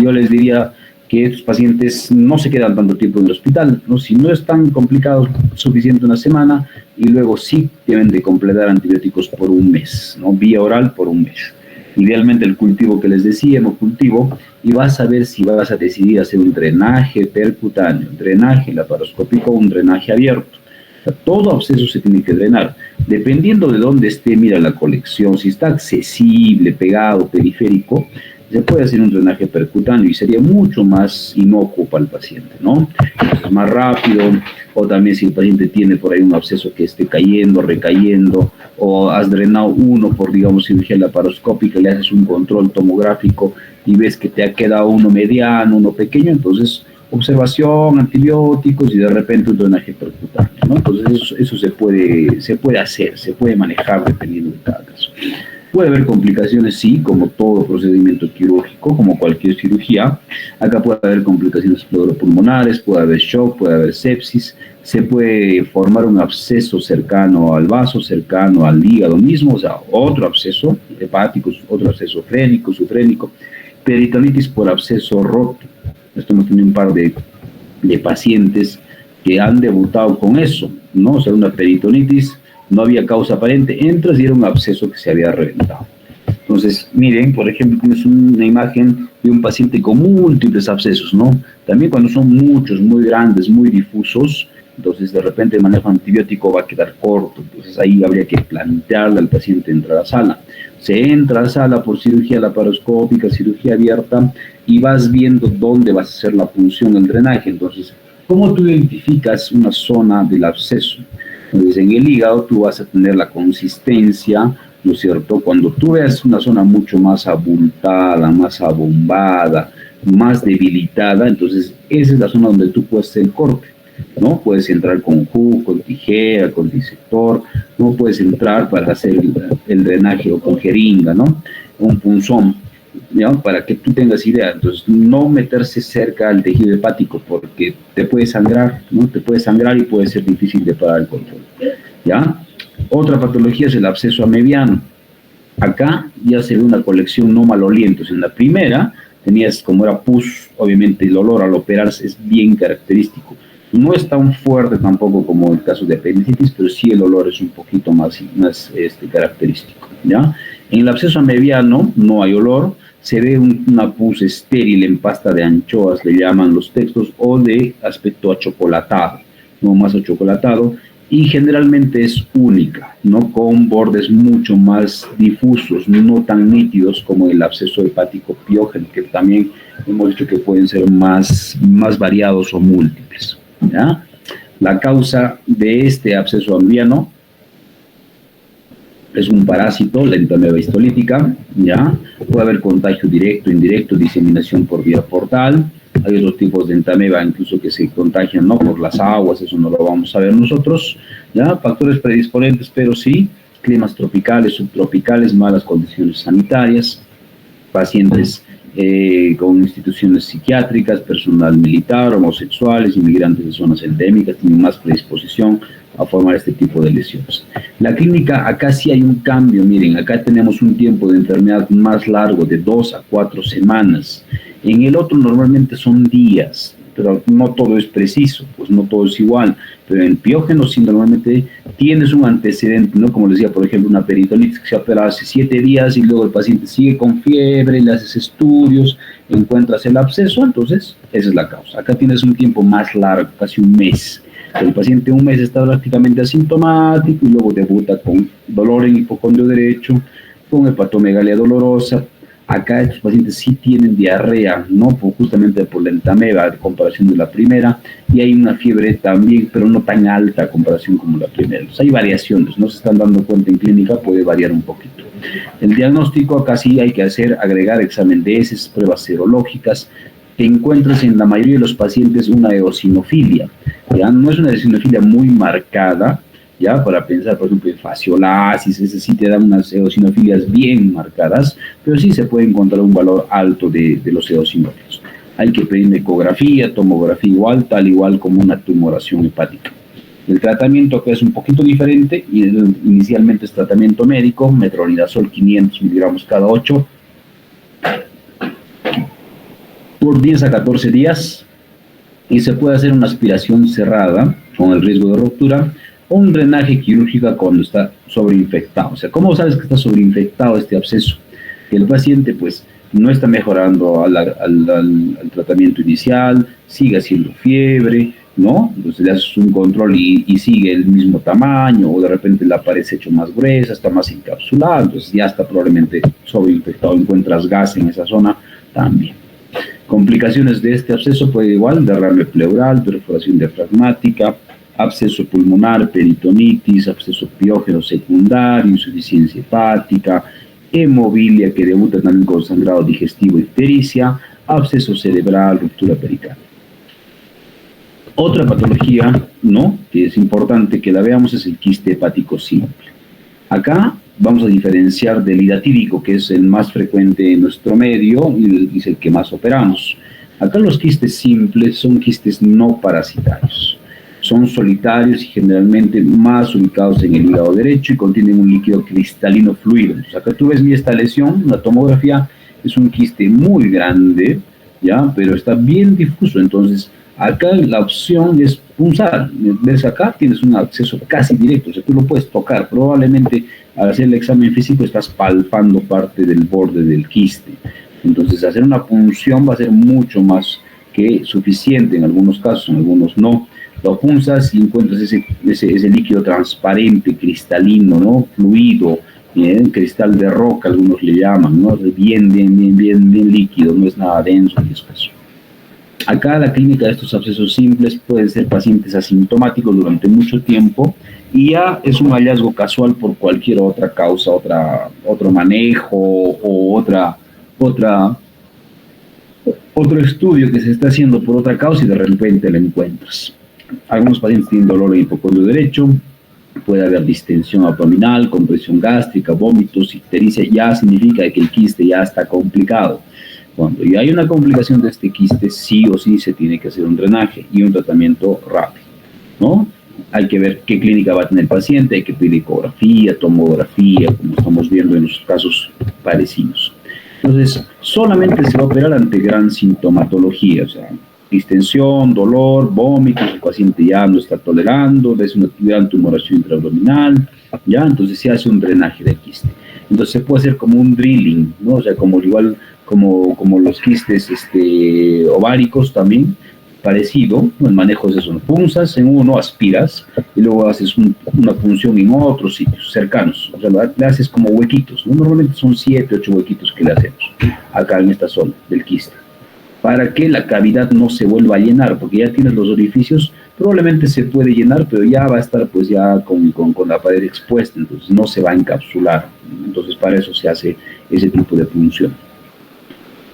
Yo les diría que estos pacientes no se quedan tanto tiempo en el hospital, ¿no? Si no están complicados, suficiente una semana, y luego sí deben de completar antibióticos por un mes, ¿no? Vía oral por un mes. Idealmente el cultivo que les decía, hemocultivo, y vas a ver si vas a decidir hacer un drenaje percutáneo, un drenaje laparoscópico o un drenaje abierto. O sea, todo absceso se tiene que drenar. Dependiendo de dónde esté, mira la colección, si está accesible, pegado, periférico, se puede hacer un drenaje percutáneo y sería mucho más inocuo para el paciente, ¿no? Es más rápido, o también si el paciente tiene por ahí un absceso que esté cayendo, recayendo, o has drenado uno por, digamos, cirugía laparoscópica, le haces un control tomográfico y ves que te ha quedado uno mediano, uno pequeño, entonces observación, antibióticos y de repente un drenaje percutáneo, ¿no? Entonces eso se puede hacer, se puede manejar dependiendo de cada caso. Puede haber complicaciones, sí, como todo procedimiento quirúrgico, como cualquier cirugía. Acá puede haber complicaciones pleuropulmonares, puede haber shock, puede haber sepsis, se puede formar un absceso cercano al vaso, cercano al hígado mismo, o sea, otro absceso hepático, otro absceso frénico, sufrénico, peritonitis por absceso roto. Esto hemos tenido un par de pacientes que han debutado con eso, ¿no? O sea, una peritonitis, no había causa aparente, entras y era un absceso que se había reventado. Entonces, miren, por ejemplo, tienes una imagen de un paciente con múltiples abscesos, ¿no? También cuando son muchos, muy grandes, muy difusos, entonces de repente el manejo antibiótico va a quedar corto, entonces ahí habría que plantearle al paciente entrar a la sala. Se entra a la sala por cirugía laparoscópica, cirugía abierta, y vas viendo dónde vas a hacer la punción del drenaje. Entonces, ¿cómo tú identificas una zona del absceso? Entonces, en el hígado tú vas a tener la consistencia, ¿no es cierto? Cuando tú veas una zona mucho más abultada, más abombada, más debilitada, entonces esa es la zona donde tú puedes hacer el corte, ¿no? Puedes entrar con hook, con tijera, con disector, no puedes entrar para hacer el drenaje o con jeringa, ¿no? Un punzón, ¿ya? Para que tú tengas idea. Entonces, no meterse cerca al tejido hepático porque te puede sangrar, ¿no? Te puede sangrar y puede ser difícil de parar el control, ¿ya? Otra patología es el absceso amebiano. Acá ya se ve una colección no malolientos. En la primera tenías, como era pus, obviamente el olor al operarse es bien característico. No es tan fuerte tampoco como el caso de apendicitis, pero sí el olor es un poquito más característico, ¿ya? En el absceso amebiano no hay olor, se ve una pus estéril en pasta de anchoas, le llaman los textos, o de aspecto achocolatado, no más achocolatado, y generalmente es única, ¿no? Con bordes mucho más difusos, no tan nítidos como el absceso hepático piógeno, que también hemos dicho que pueden ser más variados o múltiples, ¿ya? La causa de este absceso ambriano es un parásito, la entamoeba histolítica, ¿ya? Puede haber contagio directo, indirecto, diseminación por vía portal. Hay otros tipos de entamoeba incluso que se contagian, ¿no? Por las aguas, eso no lo vamos a ver nosotros, ¿ya? Factores predisponentes, pero sí, climas tropicales, subtropicales, malas condiciones sanitarias, pacientes con instituciones psiquiátricas, personal militar, homosexuales, inmigrantes de zonas endémicas, tienen más predisposición a formar este tipo de lesiones. La clínica, acá sí hay un cambio, miren, acá tenemos un tiempo de enfermedad más largo, de 2 a 4 semanas. En el otro normalmente son días, pero no todo es preciso, pues no todo es igual. Pero en piógeno sí normalmente tienes un antecedente, ¿no? Como les decía, por ejemplo, una peritonitis que se ha operado hace 7 días y luego el paciente sigue con fiebre, le haces estudios, encuentras el absceso, entonces esa es la causa. Acá tienes un tiempo más largo, casi un mes. El paciente un mes está prácticamente asintomático y luego debuta con dolor en hipocondrio derecho, con hepatomegalia dolorosa. Acá estos pacientes sí tienen diarrea, ¿no? Justamente por la entamoeba, de comparación de la primera, y hay una fiebre también, pero no tan alta a comparación como la primera. Entonces hay variaciones, no se están dando cuenta en clínica, puede variar un poquito. El diagnóstico acá sí hay que agregar examen de heces, pruebas serológicas. Te encuentras en la mayoría de los pacientes una eosinofilia, ¿ya? No es una eosinofilia muy marcada, ¿ya? Para pensar, por ejemplo, en fasciolasis, ese sí te dan unas eosinofilias bien marcadas, pero sí se puede encontrar un valor alto de los eosinófilos. Hay que pedir ecografía, tomografía igual, tal igual como una tumoración hepática. El tratamiento acá es un poquito diferente, y inicialmente es tratamiento médico, metronidazol 500 miligramos cada 8, por 10 a 14 días, y se puede hacer una aspiración cerrada con el riesgo de ruptura o un drenaje quirúrgico cuando está sobreinfectado. O sea, ¿cómo sabes que está sobreinfectado este absceso? Que el paciente pues no está mejorando al tratamiento inicial, sigue haciendo fiebre, ¿no? Entonces le haces un control y sigue el mismo tamaño, o de repente la pared se ha hecho más gruesa, está más encapsulada, entonces ya está probablemente sobreinfectado, encuentras gas en esa zona también. Complicaciones de este absceso puede igual, derrame pleural, perforación diafragmática, absceso pulmonar, peritonitis, absceso piógeno secundario, insuficiencia hepática, hemofilia que debuta también con sangrado digestivo y ictericia, absceso cerebral, ruptura pericardial. Otra patología, ¿no?, que es importante que la veamos, es el quiste hepático simple. Acá vamos a diferenciar del hidatídico, que es el más frecuente en nuestro medio y es el que más operamos. Acá los quistes simples son quistes no parasitarios. Son solitarios y generalmente más ubicados en el hígado derecho y contienen un líquido cristalino fluido. Entonces, acá tú ves esta lesión, la tomografía, es un quiste muy grande, ¿ya? Pero está bien difuso. Entonces, acá la opción es punzar. ¿Ves acá? Tienes un acceso casi directo, o sea, tú lo puedes tocar. Probablemente al hacer el examen físico estás palpando parte del borde del quiste. Entonces, hacer una punción va a ser mucho más que suficiente en algunos casos, en algunos no. Lo punzas y encuentras ese líquido transparente, cristalino, ¿no? Fluido, cristal de roca, algunos le llaman, ¿no? Bien líquido, no es nada denso ni espeso. Acá la clínica de estos abscesos simples pueden ser pacientes asintomáticos durante mucho tiempo y ya es un hallazgo casual por cualquier otra causa, otro manejo o otro estudio que se está haciendo por otra causa y de repente lo encuentras. Algunos pacientes tienen dolor en hipocondrio derecho, puede haber distensión abdominal, compresión gástrica, vómitos, ictericia, ya significa que el quiste ya está complicado. Cuando ya hay una complicación de este quiste, sí o sí se tiene que hacer un drenaje y un tratamiento rápido, ¿no? Hay que ver qué clínica va a tener el paciente, hay que pedir ecografía, tomografía, como estamos viendo en los casos parecidos. Entonces, solamente se va a operar ante gran sintomatología, o sea, distensión, dolor, vómitos, el paciente ya no está tolerando, es una gran tumoración intraabdominal, ya, entonces se hace un drenaje del quiste. Entonces se puede hacer como un drilling, ¿no? O sea, como igual como los quistes ováricos también, parecido, ¿no? El manejo es eso, punzas en uno, aspiras, y luego haces una punción en otros sitios cercanos, o sea, le haces como huequitos, ¿no? Normalmente son 7, 8 huequitos que le hacemos acá en esta zona del quiste, para que la cavidad no se vuelva a llenar, porque ya tienes los orificios, probablemente se puede llenar, pero ya va a estar pues ya con la pared expuesta, entonces no se va a encapsular, entonces para eso se hace ese tipo de punción.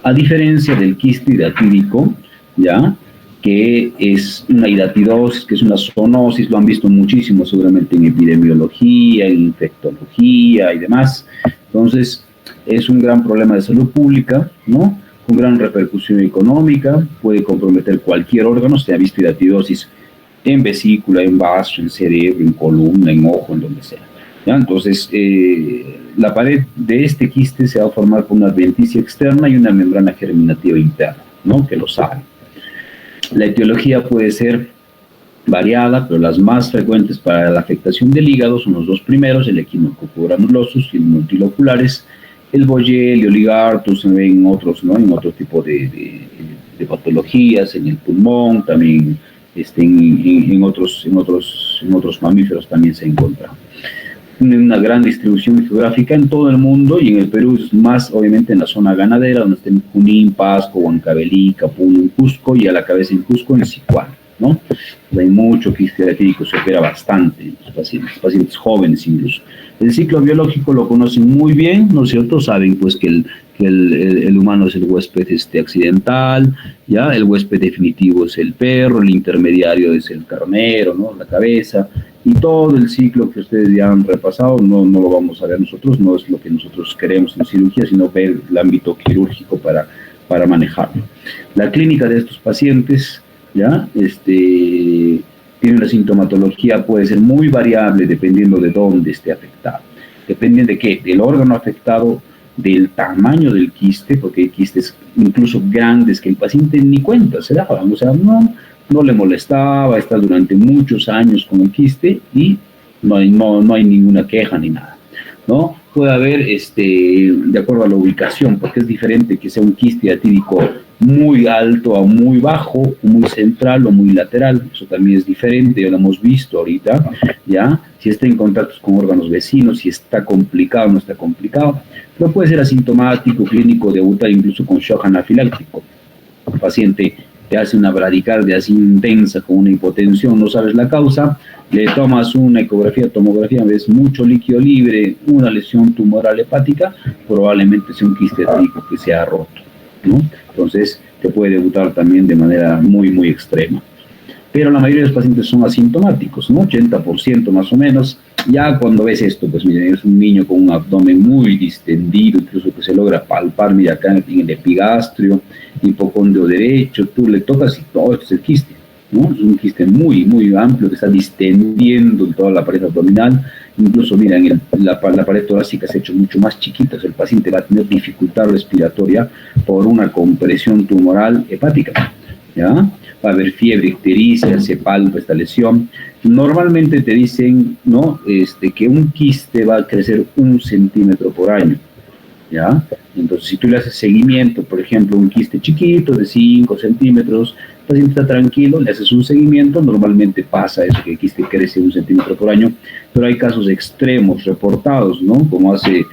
A diferencia del quiste hidatídico, ¿ya?, que es una hidatidosis, que es una zoonosis, lo han visto muchísimo seguramente en epidemiología, en infectología y demás. Entonces, es un gran problema de salud pública, ¿no?, con gran repercusión económica, puede comprometer cualquier órgano. Se ha visto hidatidosis en vesícula, en vaso, en cerebro, en columna, en ojo, en donde sea, ¿ya? Entonces, la pared de este quiste se va a formar con una adventicia externa y una membrana germinativa interna, ¿no?, que lo sabe. La etiología puede ser variada, pero las más frecuentes para la afectación del hígado son los dos primeros, el equinococo granulosus y el multiloculares. El Boyer, el Oligartus, se ven en otros, ¿no?, en otro tipo de patologías, en el pulmón, también en otros mamíferos también se encuentra. Una gran distribución geográfica en todo el mundo, y en el Perú es más obviamente en la zona ganadera, donde está en Junín, Pasco, Huancavelica, Puno, en Cusco, y a la cabeza en Cusco, en Sicuán, ¿no? Hay mucho quiste hidatídico, se opera bastante en los pacientes jóvenes incluso. El ciclo biológico lo conocen muy bien, ¿no es cierto? Saben pues que el humano es el huésped accidental, ¿ya? El huésped definitivo es el perro, el intermediario es el carnero, ¿no?, la cabeza, y todo el ciclo que ustedes ya han repasado, no lo vamos a ver nosotros, no es lo que nosotros queremos en cirugía, sino ver el ámbito quirúrgico para manejarlo. La clínica de estos pacientes, ¿ya?, tiene una sintomatología, puede ser muy variable dependiendo de dónde esté afectado. Depende de qué, del órgano afectado, del tamaño del quiste, porque hay quistes incluso grandes que el paciente ni cuenta se daban, o sea, no le molestaba, está durante muchos años con el quiste y no hay ninguna queja ni nada, ¿no? Puede haber, de acuerdo a la ubicación, porque es diferente que sea un quiste hidatídico muy alto o muy bajo, muy central o muy lateral. Eso también es diferente, ya lo hemos visto ahorita, ¿ya? Si está en contacto con órganos vecinos, si está complicado o no está complicado, pero puede ser asintomático, clínico, debutar incluso con shock anafiláctico. El paciente te hace una bradicardia así intensa con una hipotensión, no sabes la causa, le tomas una ecografía, tomografía, ves mucho líquido libre, una lesión tumoral hepática, probablemente sea un quiste hidatídico que se ha roto, ¿no? Entonces, te puede debutar también de manera muy, muy extrema. Pero la mayoría de los pacientes son asintomáticos, ¿no? 80% más o menos. Ya cuando ves esto, pues miren, es un niño con un abdomen muy distendido, incluso que se logra palpar, mira acá en el epigastrio, hipocondrio derecho, tú le tocas y todo esto es el quiste, ¿no? Es un quiste muy, muy amplio que está distendiendo en toda la pared abdominal. Incluso, mira, la pared torácica se ha hecho mucho más chiquita, o sea, el paciente va a tener dificultad respiratoria por una compresión tumoral hepática, ¿ya? Va a haber fiebre ictericia, se palpa esta lesión. Normalmente te dicen, ¿no?, que un quiste va a crecer 1 centímetro por año, ¿ya? Entonces, si tú le haces seguimiento, por ejemplo, un quiste chiquito de 5 centímetros, el paciente está tranquilo, le haces un seguimiento, normalmente pasa eso, que el quiste crece 1 centímetro por año, pero hay casos extremos reportados, ¿no? Como hace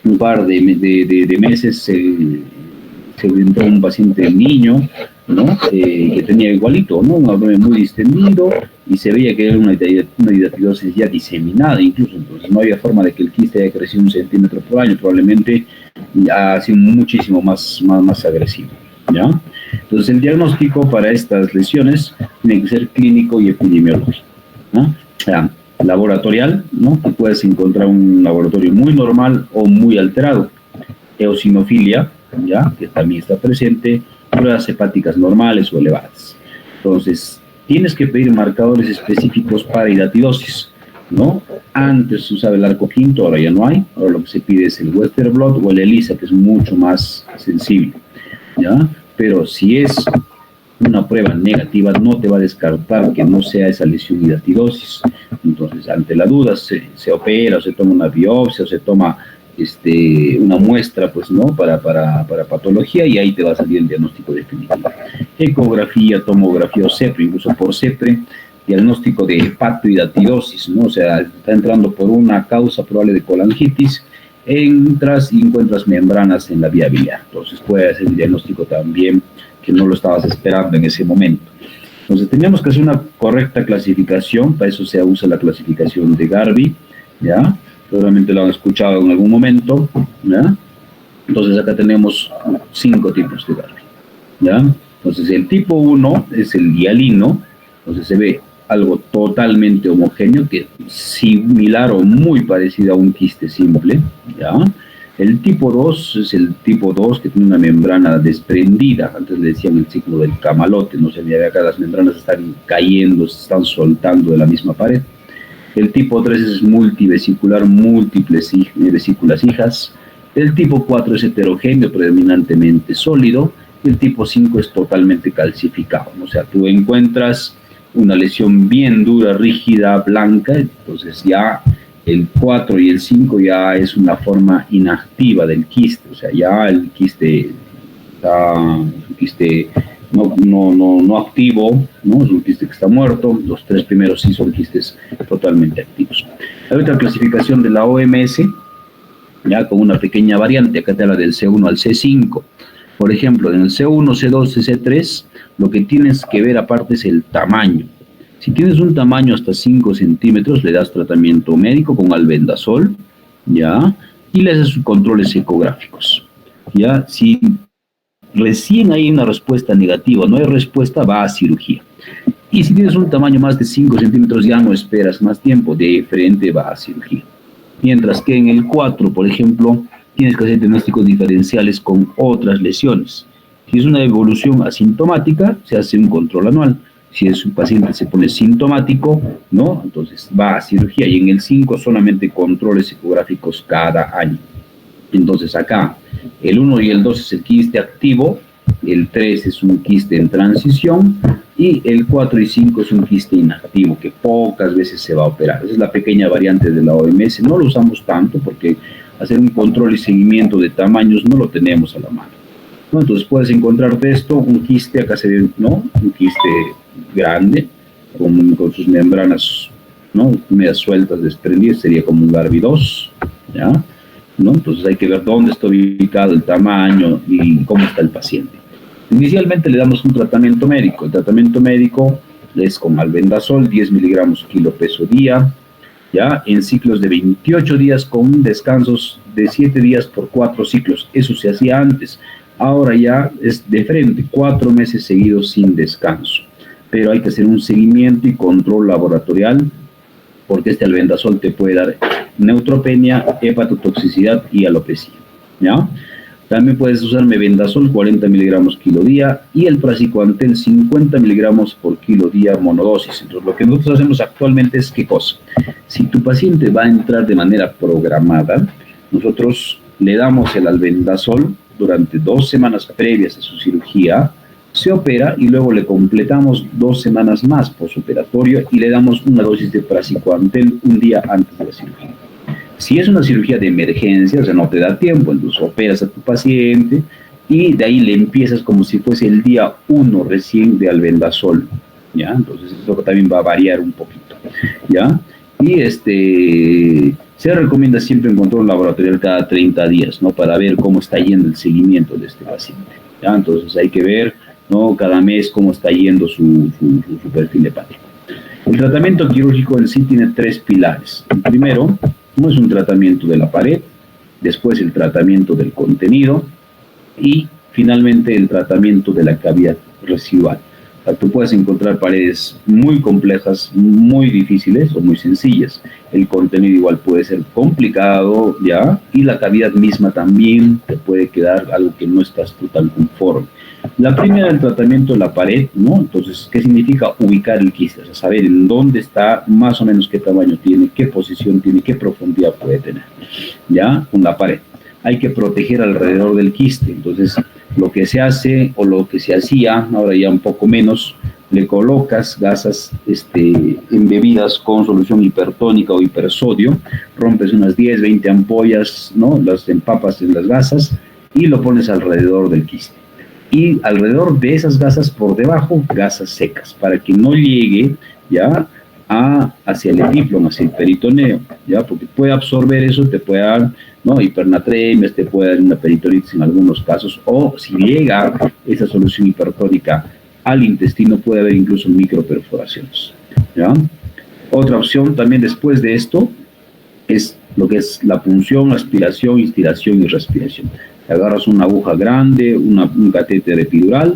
un par de meses se entró un paciente niño, ¿no?, que tenía igualito, ¿no?, un abdomen muy distendido, y se veía que era una hidatidosis ya diseminada incluso. Entonces no había forma de que el quiste haya crecido 1 centímetro por año, probablemente ha sido muchísimo más agresivo, ¿ya? Entonces el diagnóstico para estas lesiones tiene que ser clínico y epidemiológico, ¿no? Laboratorial, ¿no?, que puedes encontrar un laboratorio muy normal o muy alterado. Eosinofilia, ¿ya?, que también está presente. Pruebas hepáticas normales o elevadas. Entonces, tienes que pedir marcadores específicos para hidatidosis, ¿no? Antes se usaba el arco quinto, ahora ya no hay. Ahora lo que se pide es el Western blot o el ELISA, que es mucho más sensible, ¿ya? Pero si es una prueba negativa, no te va a descartar que no sea esa lesión hidatidosis. Entonces, ante la duda, se opera, o se toma una biopsia, o se toma una muestra, pues, ¿no? Para patología, y ahí te va a salir el diagnóstico definitivo. Ecografía, tomografía o CEPRE, incluso por CEPRE, diagnóstico de hepatohidatidosis, ¿no? O sea, está entrando por una causa probable de colangitis, entras y encuentras membranas en la vía biliar. Entonces puede ser el diagnóstico también que no lo estabas esperando en ese momento. Entonces teníamos que hacer una correcta clasificación, para eso se usa la clasificación de Garvey, ¿ya? Seguramente lo han escuchado en algún momento, ¿ya? Entonces acá tenemos 5 tipos de Garvey, ¿ya? Entonces el tipo 1 es el hialino, entonces se ve algo totalmente homogéneo, que es similar o muy parecido a un quiste simple, ¿ya? El tipo 2 es el tipo 2 que tiene una membrana desprendida, antes le decían el ciclo del camalote, no se ve acá, las membranas están cayendo, se están soltando de la misma pared. El tipo 3 es multivesicular, múltiples vesículas hijas. El tipo 4 es heterogéneo, predominantemente sólido. El tipo 5 es totalmente calcificado. O sea, tú encuentras una lesión bien dura, rígida, blanca, entonces ya el 4 y el 5 ya es una forma inactiva del quiste. O sea, ya el quiste está un quiste no activo, ¿no? Es un quiste que está muerto. Los 3 primeros sí son quistes totalmente activos. Hay otra clasificación de la OMS, ya con una pequeña variante, acá te habla del C1 al C5. Por ejemplo, en el C1, C2, C3, lo que tienes que ver aparte es el tamaño. Si tienes un tamaño hasta 5 centímetros, le das tratamiento médico con albendazol, ¿ya? Y le haces controles ecográficos, ¿ya? Si recién hay una respuesta negativa, no hay respuesta, va a cirugía. Y si tienes un tamaño más de 5 centímetros, ya no esperas más tiempo, de frente va a cirugía. Mientras que en el 4, por ejemplo, tienes que hacer diagnósticos diferenciales con otras lesiones. Si es una evolución asintomática, se hace un control anual. Si es un paciente se pone sintomático, ¿no? Entonces va a cirugía. Y en el 5 solamente controles ecográficos cada año. Entonces acá, el 1 y el 2 es el quiste activo, el 3 es un quiste en transición, y el 4 y 5 es un quiste inactivo, que pocas veces se va a operar. Esa es la pequeña variante de la OMS. No lo usamos tanto porque hacer un control y seguimiento de tamaños no lo tenemos a la mano, ¿no? Entonces puedes encontrarte esto, un quiste, acá se ve, ¿no? Un quiste grande, con sus membranas, ¿no? Medias sueltas, desprendidas, sería como un Garvey 2, ¿ya? ¿No? Entonces hay que ver dónde está ubicado, el tamaño y cómo está el paciente. Inicialmente le damos un tratamiento médico. El tratamiento médico es con albendazol, 10 miligramos kilo peso día, ¿ya? En ciclos de 28 días con descansos de 7 días por 4 ciclos. Eso se hacía antes. Ahora ya es de frente, 4 meses seguidos sin descanso. Pero hay que hacer un seguimiento y control laboratorial, porque este albendazol te puede dar neutropenia, hepatotoxicidad y alopecia, ¿ya? También puedes usar mebendazol 40 miligramos kilo día y el praziquantel 50 miligramos por kilo día monodosis. Entonces, lo que nosotros hacemos actualmente es ¿qué cosa? Si tu paciente va a entrar de manera programada, nosotros le damos el albendazol durante 2 semanas previas a su cirugía, se opera y luego le completamos 2 semanas más posoperatorio y le damos una dosis de praziquantel un día antes de la cirugía. Si es una cirugía de emergencia, o sea, no te da tiempo, entonces operas a tu paciente y de ahí le empiezas como si fuese el día 1 recién de albendazol, ¿ya? Entonces eso también va a variar un poquito, ¿ya? Y se recomienda siempre un control laboratorial cada 30 días, ¿no? Para ver cómo está yendo el seguimiento de este paciente, ¿ya? Entonces hay que ver, ¿no? Cada mes cómo está yendo su perfil hepático. El tratamiento quirúrgico en sí tiene 3 pilares. El primero, no es un tratamiento de la pared, después el tratamiento del contenido y finalmente el tratamiento de la cavidad residual. O sea, tú puedes encontrar paredes muy complejas, muy difíciles o muy sencillas. El contenido igual puede ser complicado, ¿ya? Y la cavidad misma también te puede quedar algo que no estás tú tan conforme. La primera, el tratamiento de la pared, ¿no? Entonces, ¿qué significa ubicar el quiste? O sea, saber en dónde está, más o menos qué tamaño tiene, qué posición tiene, qué profundidad puede tener, ¿ya? Con la pared. Hay que proteger alrededor del quiste. Entonces, lo que se hace o lo que se hacía, ahora ya un poco menos, le colocas gasas embebidas con solución hipertónica o hipersodio, rompes unas 10, 20 ampollas, ¿no? Las empapas en las gasas y lo pones alrededor del quiste. Y alrededor de esas gasas, por debajo, gasas secas, para que no llegue ya hacia el epíplon, hacia el peritoneo, ya, porque puede absorber eso, te puede dar, ¿no?, hipernatremias, te puede dar una peritonitis en algunos casos, o si llega esa solución hipertónica al intestino, puede haber incluso microperforaciones, ¿ya? Otra opción también después de esto es lo que es la punción, aspiración, inspiración y respiración. Agarras una aguja grande, un catéter epidural,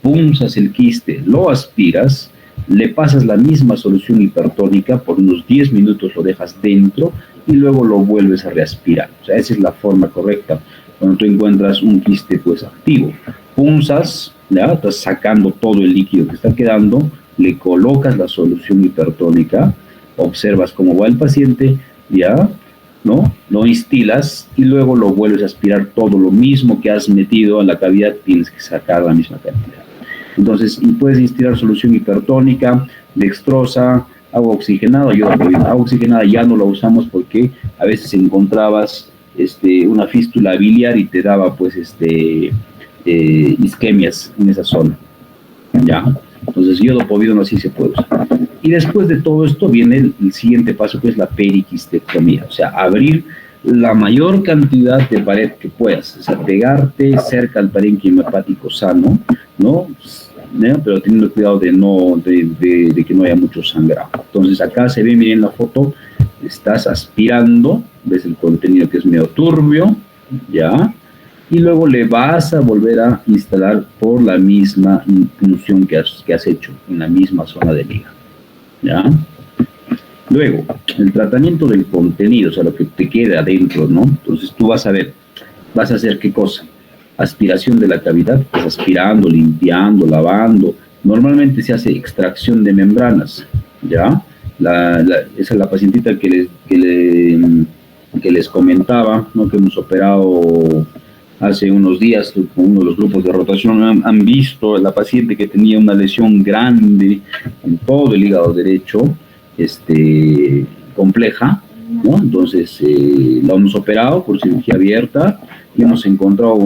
punzas el quiste, lo aspiras, le pasas la misma solución hipertónica, por unos 10 minutos lo dejas dentro y luego lo vuelves a reaspirar. O sea, esa es la forma correcta cuando tú encuentras un quiste pues activo. Punzas, ¿ya? Estás sacando todo el líquido que está quedando, le colocas la solución hipertónica, observas cómo va el paciente, ¿ya? ¿No? Lo instilas y luego lo vuelves a aspirar todo lo mismo que has metido a la cavidad, tienes que sacar la misma cantidad. Entonces, puedes instilar solución hipertónica, dextrosa, agua oxigenada. Agua oxigenada ya no la usamos porque a veces encontrabas una fístula biliar y te daba pues isquemias en esa zona. ¿Ya? Entonces, iodopovidona sí se puede usar. Y después de todo esto viene el siguiente paso, que es la periquistectomía, o sea, abrir la mayor cantidad de pared que puedas, o sea, pegarte cerca al parénquima hepático sano, ¿no? Pero teniendo cuidado de que no haya mucho sangrado. Entonces, acá se ve, miren la foto, estás aspirando, ves el contenido que es medio turbio, ¿ya? Y luego le vas a volver a instalar por la misma punción que has hecho, en la misma zona del hígado, ¿ya? Luego, el tratamiento del contenido, o sea, lo que te queda adentro, ¿no? Entonces tú vas a ver, vas a hacer ¿qué cosa? Aspiración de la cavidad, pues aspirando, limpiando, lavando. Normalmente se hace extracción de membranas, ¿ya? Esa es la pacientita que les comentaba, ¿no? Que hemos operado hace unos días con uno de los grupos de rotación. Han visto a la paciente que tenía una lesión grande en todo el hígado derecho, compleja, ¿no? Entonces la hemos operado por cirugía abierta y hemos encontrado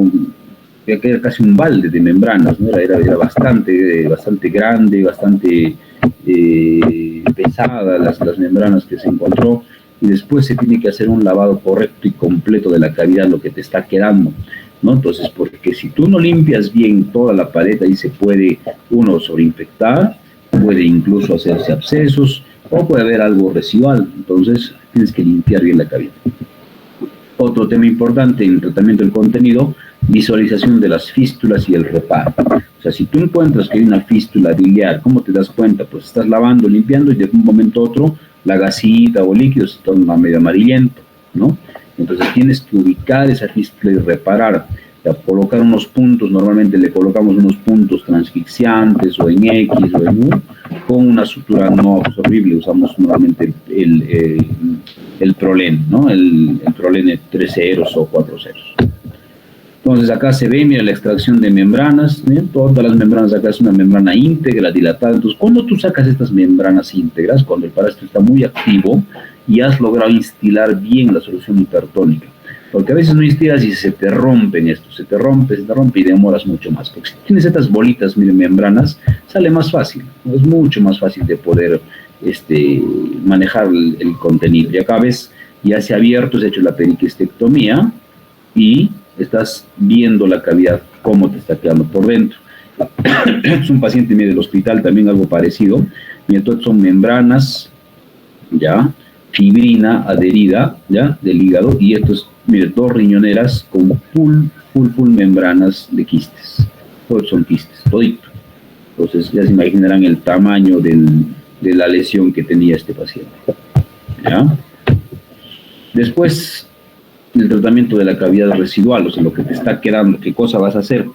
que era casi un balde de membranas, ¿no? Era bastante grande, bastante pesada las membranas que se encontró, y después se tiene que hacer un lavado correcto y completo de la cavidad, lo que te está quedando, ¿no? Entonces, porque si tú no limpias bien toda la pared, ahí se puede uno sobreinfectar, puede incluso hacerse abscesos, o puede haber algo residual. Entonces tienes que limpiar bien la cavidad. Otro tema importante en el tratamiento del contenido, visualización de las fístulas y el reparo. O sea, si tú encuentras que hay una fístula biliar, ¿cómo te das cuenta? Pues estás lavando, limpiando, y de un momento a otro la gasita o líquido se torna medio amarillento, ¿no? Entonces tienes que ubicar esa fístula y reparar. A colocar unos puntos, normalmente le colocamos unos puntos transfixiantes o en X o en U, con una sutura no absorbible. Usamos normalmente el Prolen, ¿no? El Prolen 3 ceros o 4 ceros. Entonces acá se ve, mira, la extracción de membranas, ¿eh? Todas las membranas acá es una membrana íntegra, dilatada. Entonces, cuando tú sacas estas membranas íntegras, cuando el parásito está muy activo y has logrado instilar bien la solución hipertónica, porque a veces no instilas y se te rompen esto, se te rompe y demoras mucho más. Porque si tienes estas bolitas, miren, membranas, sale más fácil, ¿no? Es mucho más fácil de poder manejar el contenido. Y acá ves, ya se ha abierto, se ha hecho la periquistectomía y estás viendo la cavidad, cómo te está quedando por dentro. Es un paciente mío del hospital, también algo parecido. Mira, todas son membranas, ¿ya? Fibrina adherida, ¿ya? Del hígado, y esto es, mire, 2 riñoneras con full membranas de quistes. Todos son quistes, todito. Entonces ya se imaginarán el tamaño de la lesión que tenía este paciente, ¿ya? Después, el tratamiento de la cavidad residual, o sea, lo que te está quedando, qué cosa vas a hacer,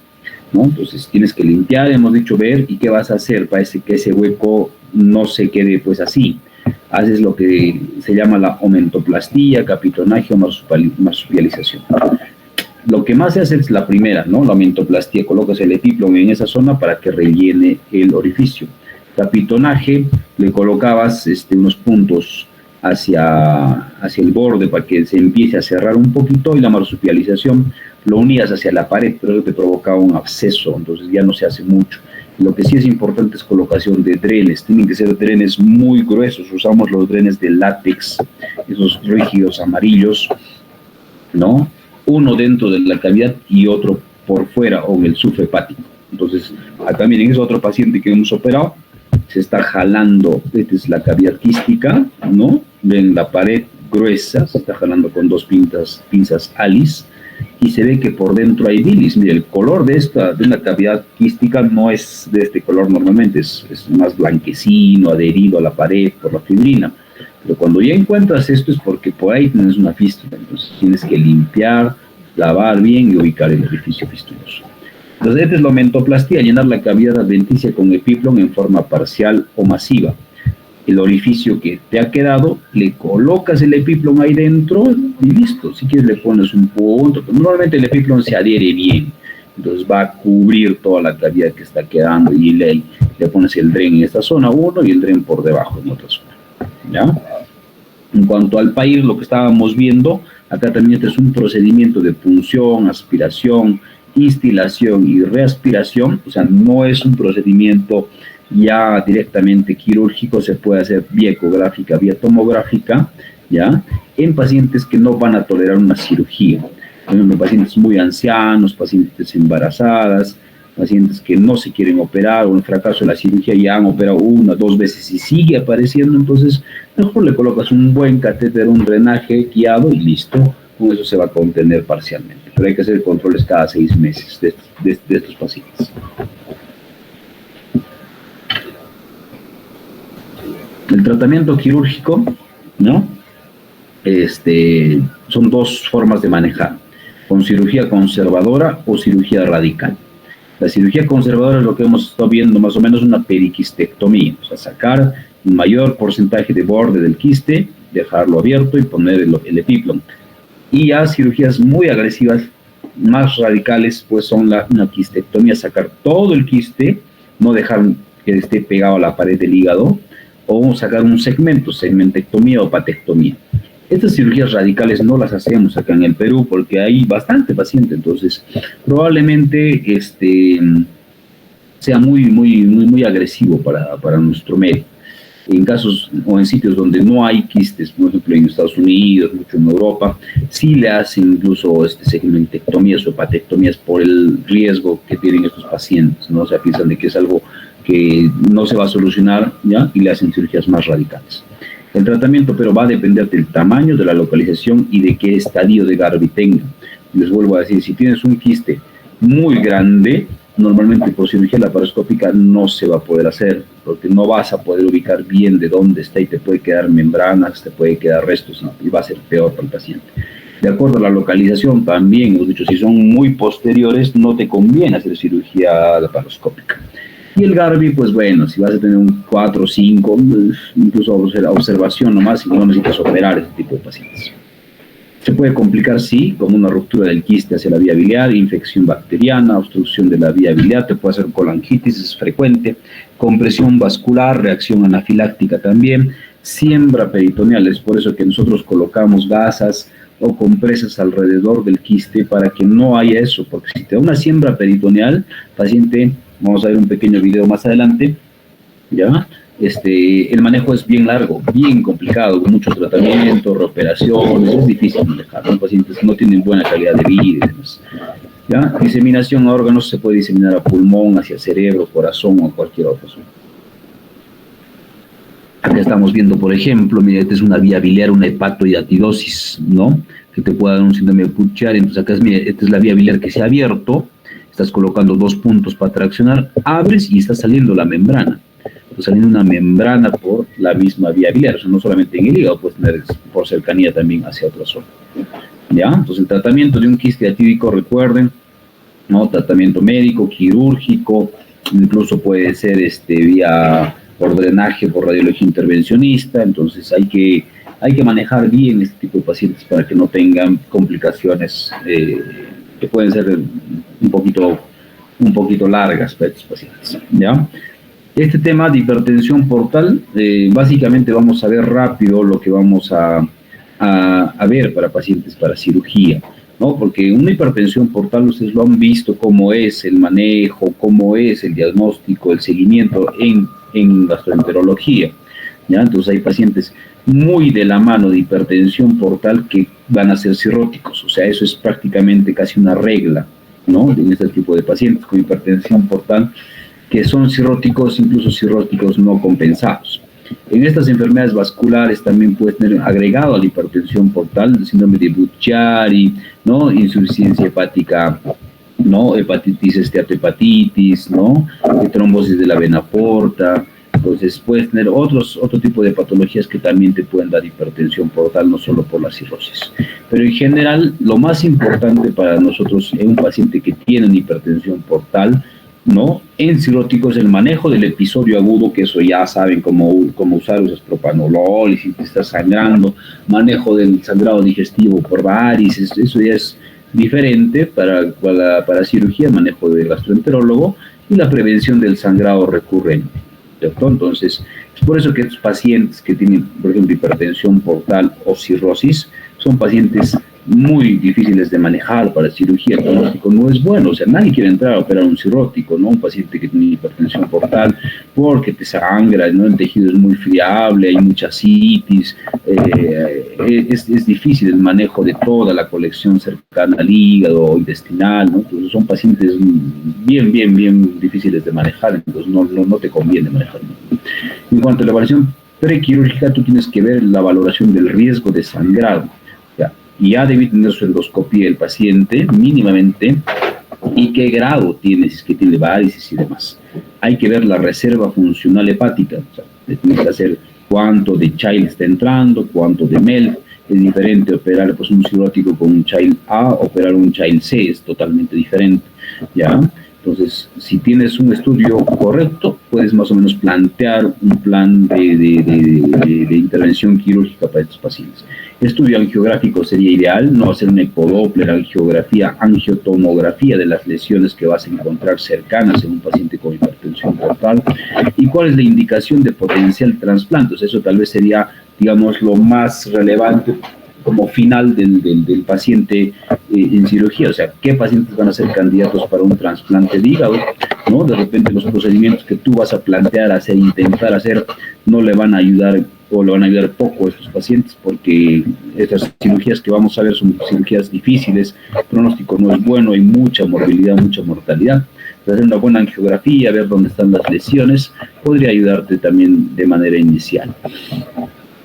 ¿no? Entonces tienes que limpiar, hemos dicho, ver, y qué vas a hacer para que ese hueco no se quede pues así. Haces lo que se llama la omentoplastía, capitonaje o marsupialización. Lo que más se hace es la primera, ¿no? La omentoplastía, colocas el epíplon en esa zona para que rellene el orificio. tapitonaje, le colocabas unos puntos hacia el borde para que se empiece a cerrar un poquito, y la marsupialización lo unías hacia la pared, pero eso te provocaba un absceso, entonces ya no se hace mucho. Lo que sí es importante es colocación de drenes, tienen que ser drenes muy gruesos, usamos los drenes de látex, esos rígidos amarillos, ¿no? Uno dentro de la cavidad y otro por fuera o en el surco hepático. Entonces, acá miren, es otro paciente que hemos operado, se está jalando, esta es la cavidad quística, ¿no? Ven la pared gruesa, se está jalando con dos pinzas Alice, y se ve que por dentro hay bilis. Mire, el color de una cavidad quística no es de este color normalmente, es más blanquecino, adherido a la pared por la fibrina. Pero cuando ya encuentras esto es porque por ahí tienes una fístula, entonces tienes que limpiar, lavar bien y ubicar el orificio fistuloso. Entonces, esta es la omentoplastia, llenar la cavidad adventicia con epiplon en forma parcial o masiva. El orificio que te ha quedado, le colocas el epiplon ahí dentro y listo. Si quieres le pones un punto, pero normalmente el epiplon se adhiere bien, entonces va a cubrir toda la cavidad que está quedando, y le pones el dren en esta zona 1 y el dren por debajo en otra zona, ¿ya? En cuanto al PAIR, lo que estábamos viendo, acá también este es un procedimiento de punción, aspiración, instilación y reaspiración, o sea, no es un procedimiento ya directamente quirúrgico, se puede hacer vía ecográfica, vía tomográfica, ¿ya? En pacientes que no van a tolerar una cirugía, por ejemplo, pacientes muy ancianos, pacientes embarazadas, pacientes que no se quieren operar, o en fracaso de la cirugía ya han operado 1 o 2 veces y sigue apareciendo, entonces mejor le colocas un buen catéter, un drenaje guiado y listo, con eso se va a contener parcialmente. Pero hay que hacer controles cada 6 meses de estos pacientes. El tratamiento quirúrgico, ¿no? Son 2 formas de manejar, con cirugía conservadora o cirugía radical. La cirugía conservadora es lo que hemos estado viendo, más o menos una periquistectomía, o sea, sacar un mayor porcentaje de borde del quiste, dejarlo abierto y poner el epiplon. Y ya cirugías muy agresivas, más radicales, pues son una quistectomía, sacar todo el quiste, no dejar que esté pegado a la pared del hígado, o sacar un segmento, segmentectomía o patectomía. Estas cirugías radicales no las hacemos acá en el Perú porque hay bastante paciente, entonces probablemente sea muy agresivo para nuestro medio. En casos o en sitios donde no hay quistes, por ejemplo en Estados Unidos, mucho en Europa, sí le hacen incluso segmentectomías o patectomías por el riesgo que tienen estos pacientes, ¿no? O sea, piensan de que es algo que no se va a solucionar, ¿ya? Y le hacen cirugías más radicales. El tratamiento, pero va a depender del tamaño, de la localización y de qué estadio de Garvey tenga. Les vuelvo a decir, si tienes un quiste muy grande, normalmente por cirugía laparoscópica no se va a poder hacer, porque no vas a poder ubicar bien de dónde está y te puede quedar membranas, te puede quedar restos, ¿no? Y va a ser peor para el paciente. De acuerdo a la localización también, hemos dicho, si son muy posteriores, no te conviene hacer cirugía laparoscópica. Y el Garvey, pues bueno, si vas a tener un 4 o 5, incluso observación nomás, y no necesitas operar este tipo de pacientes. Se puede complicar, sí, con una ruptura del quiste hacia la vía biliar, infección bacteriana, obstrucción de la vía biliar, te puede hacer colangitis, es frecuente, compresión vascular, reacción anafiláctica también, siembra peritoneal, es por eso que nosotros colocamos gasas o compresas alrededor del quiste para que no haya eso, porque si te da una siembra peritoneal, paciente, vamos a ver un pequeño video más adelante, ¿ya? El manejo es bien largo, bien complicado, con muchos tratamientos, reoperaciones, es difícil manejar, los pacientes no tienen buena calidad de vida y demás. ¿Ya? Diseminación a órganos se puede diseminar a pulmón, hacia cerebro, corazón o cualquier otra zona. Acá estamos viendo, por ejemplo, mira, esta es una vía biliar, una hepatohidatidosis, ¿no? Que te puede dar un síndrome de Buchiari. Entonces acá mira, esta es la vía biliar que se ha abierto, estás colocando 2 puntos para traccionar, abres y está saliendo la membrana. Está saliendo una membrana por la misma vía biliar, o sea, no solamente en el hígado, puedes tener por cercanía también hacia otra zona. ¿Ya? Entonces el tratamiento de un quiste atípico, recuerden, ¿no? Tratamiento médico, quirúrgico, incluso puede ser vía por drenaje, por radiología intervencionista, entonces hay que manejar bien este tipo de pacientes para que no tengan complicaciones que pueden ser un poquito largas para estos pacientes, ¿ya? Este tema de hipertensión portal, básicamente vamos a ver rápido lo que vamos a ver para pacientes para cirugía, ¿no? Porque una hipertensión portal, ustedes lo han visto cómo es el manejo, cómo es el diagnóstico, el seguimiento en gastroenterología, ¿ya? Entonces hay pacientes muy de la mano de hipertensión portal que van a ser cirróticos, o sea, eso es prácticamente casi una regla, ¿no? En este tipo de pacientes con hipertensión portal que son cirróticos, incluso cirróticos no compensados. En estas enfermedades vasculares también puede tener agregado a la hipertensión portal el síndrome de Budd-Chiari, ¿no? Insuficiencia hepática, ¿no? Hepatitis, esteatohepatitis, ¿no? Trombosis de la vena porta. Entonces puedes tener otro tipo de patologías que también te pueden dar hipertensión portal, no solo por la cirrosis. Pero en general, lo más importante para nosotros en un paciente que tiene una hipertensión portal, ¿no? En cirróticos, el manejo del episodio agudo, que eso ya saben cómo usar, usas propanolol, y si te estás sangrando, manejo del sangrado digestivo por varices, eso ya es diferente para cirugía, manejo del gastroenterólogo, y la prevención del sangrado recurrente, ¿cierto? Entonces, es por eso que estos pacientes que tienen, por ejemplo, hipertensión portal o cirrosis, son pacientes muy difíciles de manejar para cirugía. El pronóstico no es bueno, o sea, nadie quiere entrar a operar un cirrótico, ¿no? Un paciente que tiene hipertensión portal, porque te sangra, ¿no? El tejido es muy friable, hay mucha citis, es difícil el manejo de toda la colección cercana al hígado o intestinal, ¿no? Entonces son pacientes bien difíciles de manejar, entonces no te conviene manejarlo. En cuanto a la evaluación prequirúrgica, tú tienes que ver la valoración del riesgo de sangrado, y ya debe tener su endoscopía el paciente mínimamente y qué grado tiene, si es que tiene varices y demás. Hay que ver la reserva funcional hepática, o sea, tienes que hacer cuánto de Child está entrando, cuánto de MELF. Es diferente operar pues, un cirrótico con un Child A, operar un Child C, es totalmente diferente, ¿ya? Entonces, si tienes un estudio correcto, puedes más o menos plantear un plan de intervención quirúrgica para estos pacientes. Estudio angiográfico sería ideal, no hacer una ecodoppler, angiotomografía de las lesiones que vas a encontrar cercanas en un paciente con hipertensión portal. ¿Y cuál es la indicación de potencial trasplante? O sea, eso tal vez sería, digamos, lo más relevante como final del paciente en cirugía, o sea, qué pacientes van a ser candidatos para un trasplante de hígado, ¿no? De repente los procedimientos que tú vas a plantear hacer, intentar hacer, no le van a ayudar o le van a ayudar poco a estos pacientes, porque estas cirugías que vamos a ver son cirugías difíciles, el pronóstico no es bueno, hay mucha morbilidad, mucha mortalidad. Hacer una buena angiografía, ver dónde están las lesiones, podría ayudarte también de manera inicial.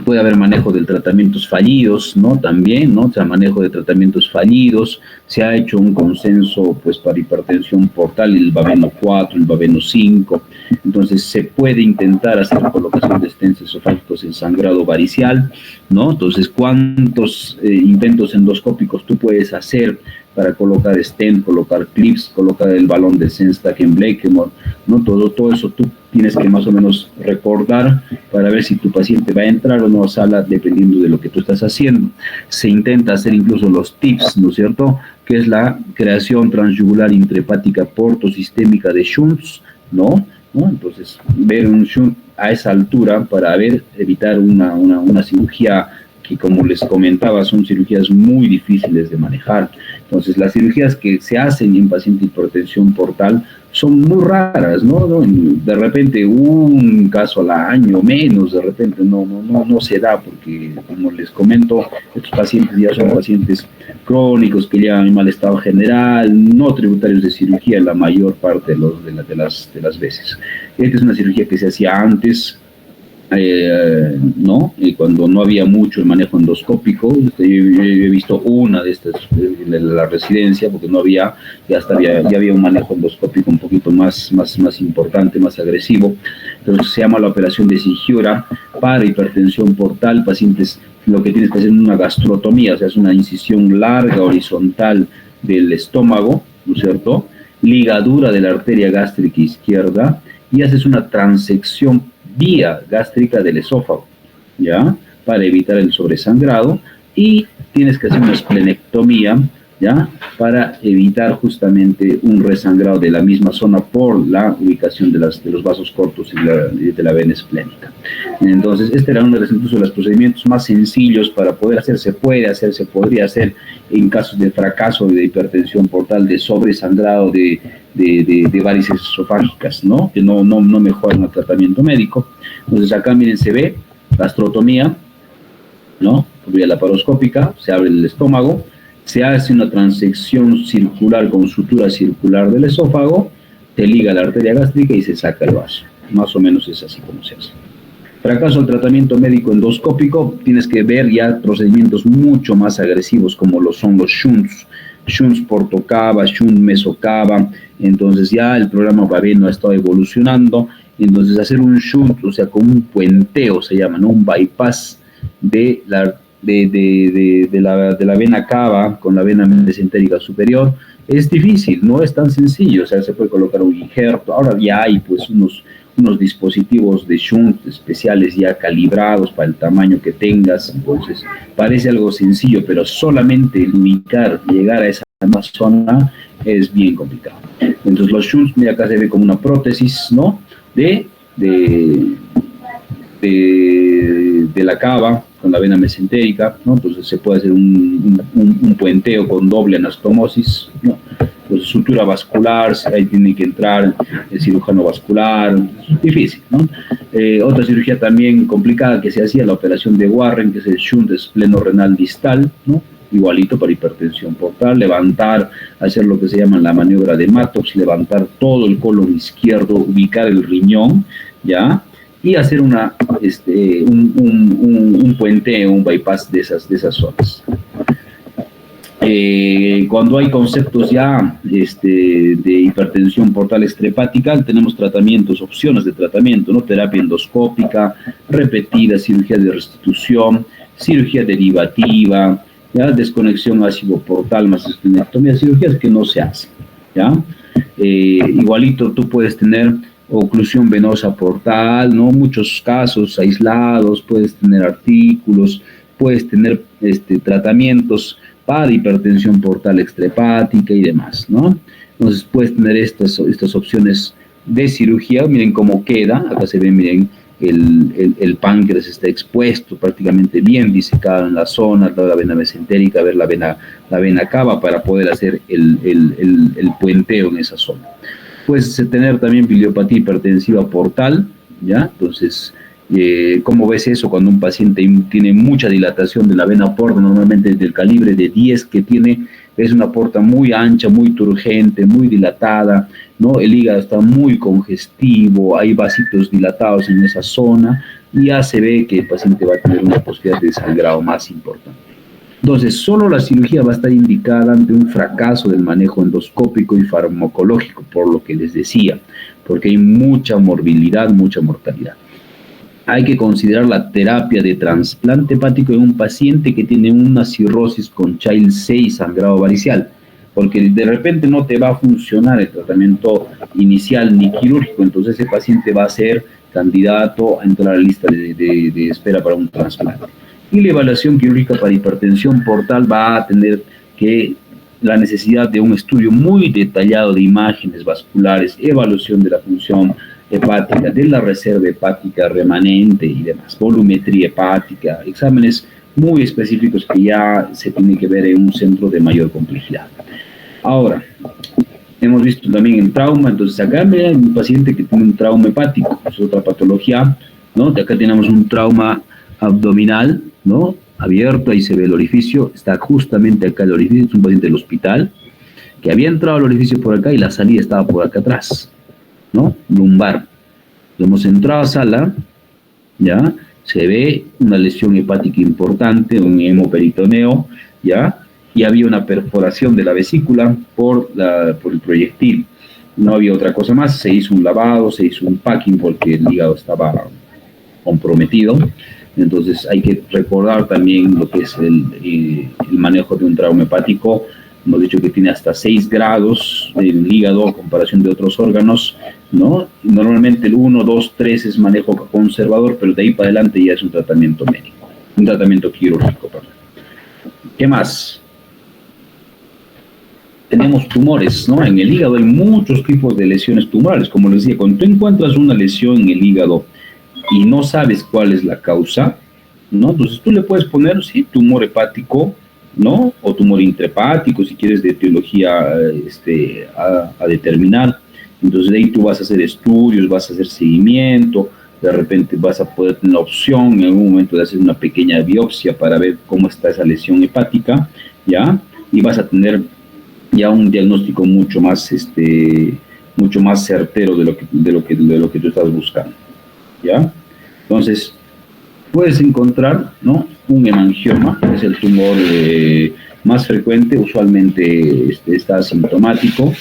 Puede haber manejo de tratamientos fallidos, ¿no? También, ¿no? O sea, manejo de tratamientos fallidos. Se ha hecho un consenso, pues, para hipertensión portal, el Baveno 4, el Baveno 5. Entonces, se puede intentar hacer colocación de stents esofágicos en sangrado varicial, ¿no? Entonces, ¿cuántos intentos endoscópicos tú puedes hacer para colocar stent, colocar clips, colocar el balón de Senstaken-Blakemore, ¿no? Todo eso tú tienes que más o menos recordar para ver si tu paciente va a entrar o no a sala dependiendo de lo que tú estás haciendo. Se intenta hacer incluso los TIPS, ¿no es cierto?, que es la creación transyugular intrahepática portosistémica de shunts, ¿no? Entonces, ver un shunt a esa altura para evitar una cirugía que, como les comentaba, son cirugías muy difíciles de manejar. Entonces, las cirugías que se hacen en paciente hipertensión portal son muy raras, ¿no? De repente un caso al año, menos, de repente no se da, porque, como les comento, estos pacientes ya son pacientes crónicos que llevan en mal estado general, no tributarios de cirugía la mayor parte de las veces. Esta es una cirugía que se hacía antes, ¿no? Cuando no había mucho el manejo endoscópico. Yo he visto una de estas de la residencia, porque no había, ya había un manejo endoscópico un poquito más importante, más agresivo. Entonces se llama la operación de Sigiora para hipertensión portal. Pacientes, lo que tienes que hacer es una gastrotomía, o sea, es una incisión larga horizontal del estómago, ¿no es cierto?, ligadura de la arteria gástrica izquierda, y haces una transección vía gástrica del esófago, ¿ya?, para evitar el sobresangrado, y tienes que hacer una esplenectomía ¿ya? Para evitar justamente un resangrado de la misma zona por la ubicación de los vasos cortos y de la vena esplénica. Entonces, este era uno de los procedimientos más sencillos para poder hacer. Se puede hacer, se podría hacer en casos de fracaso de hipertensión portal, de sobresangrado de varices esofágicas, ¿no? Que no mejoran el tratamiento médico. Entonces, acá miren, se ve gastrotomía, ¿no? Por vía laparoscópica, se abre el estómago, se hace una transección circular con sutura circular del esófago, te liga la arteria gástrica y se saca el vaso. Más o menos es así como se hace. Fracaso del tratamiento médico endoscópico, tienes que ver ya procedimientos mucho más agresivos como lo son los shunts portocava, shunt mesocava. Entonces ya el programa Baveno ha estado evolucionando. Entonces hacer un shunt, o sea, con un puenteo se llama, ¿no? Un bypass de la vena cava con la vena mesentérica superior, es difícil, no es tan sencillo. O sea, se puede colocar un injerto. Ahora ya hay pues unos dispositivos de shunt especiales ya calibrados para el tamaño que tengas. Entonces parece algo sencillo, pero solamente ubicar, llegar a esa zona es bien complicado. Entonces los shunts, mira, acá se ve como una prótesis, ¿no? De la cava con la vena mesentérica, ¿no? Entonces se puede hacer un puenteo con doble anastomosis, ¿no? Pues sutura vascular, ahí tiene que entrar el cirujano vascular, es difícil, ¿no? Otra cirugía también complicada que se hacía, la operación de Warren, que es el shunt esplenorenal distal, ¿no? Igualito para hipertensión portal, levantar, hacer lo que se llama la maniobra de Mattox, levantar todo el colon izquierdo, ubicar el riñón, ¿ya? Y hacer un puenteo, un bypass de esas zonas. Cuando hay conceptos ya de hipertensión portal extrahepática, tenemos tratamientos, opciones de tratamiento, ¿no? Terapia endoscópica, repetida, cirugía de restitución, cirugía derivativa, ¿ya? Desconexión ácido portal más esplenectomía, cirugías que no se hacen, ¿ya? Igualito tú puedes tener oclusión venosa portal, ¿no? Muchos casos aislados, puedes tener artículos, puedes tener tratamientos para hipertensión portal extrahepática y demás, ¿no? Entonces puedes tener estas opciones de cirugía. Miren cómo queda, acá se ve, miren, el páncreas está expuesto, prácticamente bien disecado en la zona, toda la vena mesentérica, ver la vena cava para poder hacer el puenteo en esa zona. Puedes tener también biliopatía hipertensiva portal, ¿ya? Entonces, ¿cómo ves eso? Cuando un paciente tiene mucha dilatación de la vena porta, normalmente del calibre de 10 que tiene, es una porta muy ancha, muy turgente, muy dilatada, ¿no? El hígado está muy congestivo, hay vasitos dilatados en esa zona, y ya se ve que el paciente va a tener una posibilidad de sangrado más importante. Entonces, solo la cirugía va a estar indicada ante un fracaso del manejo endoscópico y farmacológico, por lo que les decía, porque hay mucha morbilidad, mucha mortalidad. Hay que considerar la terapia de trasplante hepático en un paciente que tiene una cirrosis con Child 6 sangrado varicial, porque de repente no te va a funcionar el tratamiento inicial ni quirúrgico, entonces ese paciente va a ser candidato a entrar a la lista de espera para un trasplante. Y la evaluación quirúrgica para hipertensión portal va a tener la necesidad de un estudio muy detallado de imágenes vasculares, evaluación de la función hepática, de la reserva hepática remanente y demás, volumetría hepática, exámenes muy específicos que ya se tienen que ver en un centro de mayor complejidad. Ahora, hemos visto también el trauma. Entonces acá hay un paciente que tiene un trauma hepático, es otra patología, ¿no? De acá tenemos un trauma abdominal, ¿no? Abierto, ahí se ve el orificio, está justamente acá el orificio, es un paciente del hospital, que había entrado al orificio por acá y la salida estaba por acá atrás, ¿no? Lumbar. Hemos entrado a sala, ¿ya? Se ve una lesión hepática importante, un hemoperitoneo, ¿ya? Y había una perforación de la vesícula por el proyectil. No había otra cosa más, se hizo un lavado, se hizo un packing porque el hígado estaba comprometido. Entonces hay que recordar también lo que es el manejo de un trauma hepático. Hemos dicho que tiene hasta 6 grados el hígado a comparación de otros órganos, ¿no? Normalmente el 1, 2, 3 es manejo conservador, pero de ahí para adelante ya es un tratamiento médico, un tratamiento quirúrgico, perdón. ¿Qué más? tenemos tumores, ¿no? En el hígado hay muchos tipos de lesiones tumorales. Como les decía, cuando tú encuentras una lesión en el hígado y no sabes cuál es la causa, ¿no? Entonces tú le puedes poner, sí, tumor hepático, ¿no? O tumor intrahepático, si quieres, de etiología a determinar. Entonces de ahí tú vas a hacer estudios, vas a hacer seguimiento, de repente vas a poder tener la opción en algún momento de hacer una pequeña biopsia para ver cómo está esa lesión hepática, ¿ya? Y vas a tener ya un diagnóstico mucho más certero de lo que tú estás buscando, ¿ya? Entonces, puedes encontrar, ¿no? Un hemangioma, que es el tumor más frecuente, usualmente está asintomático,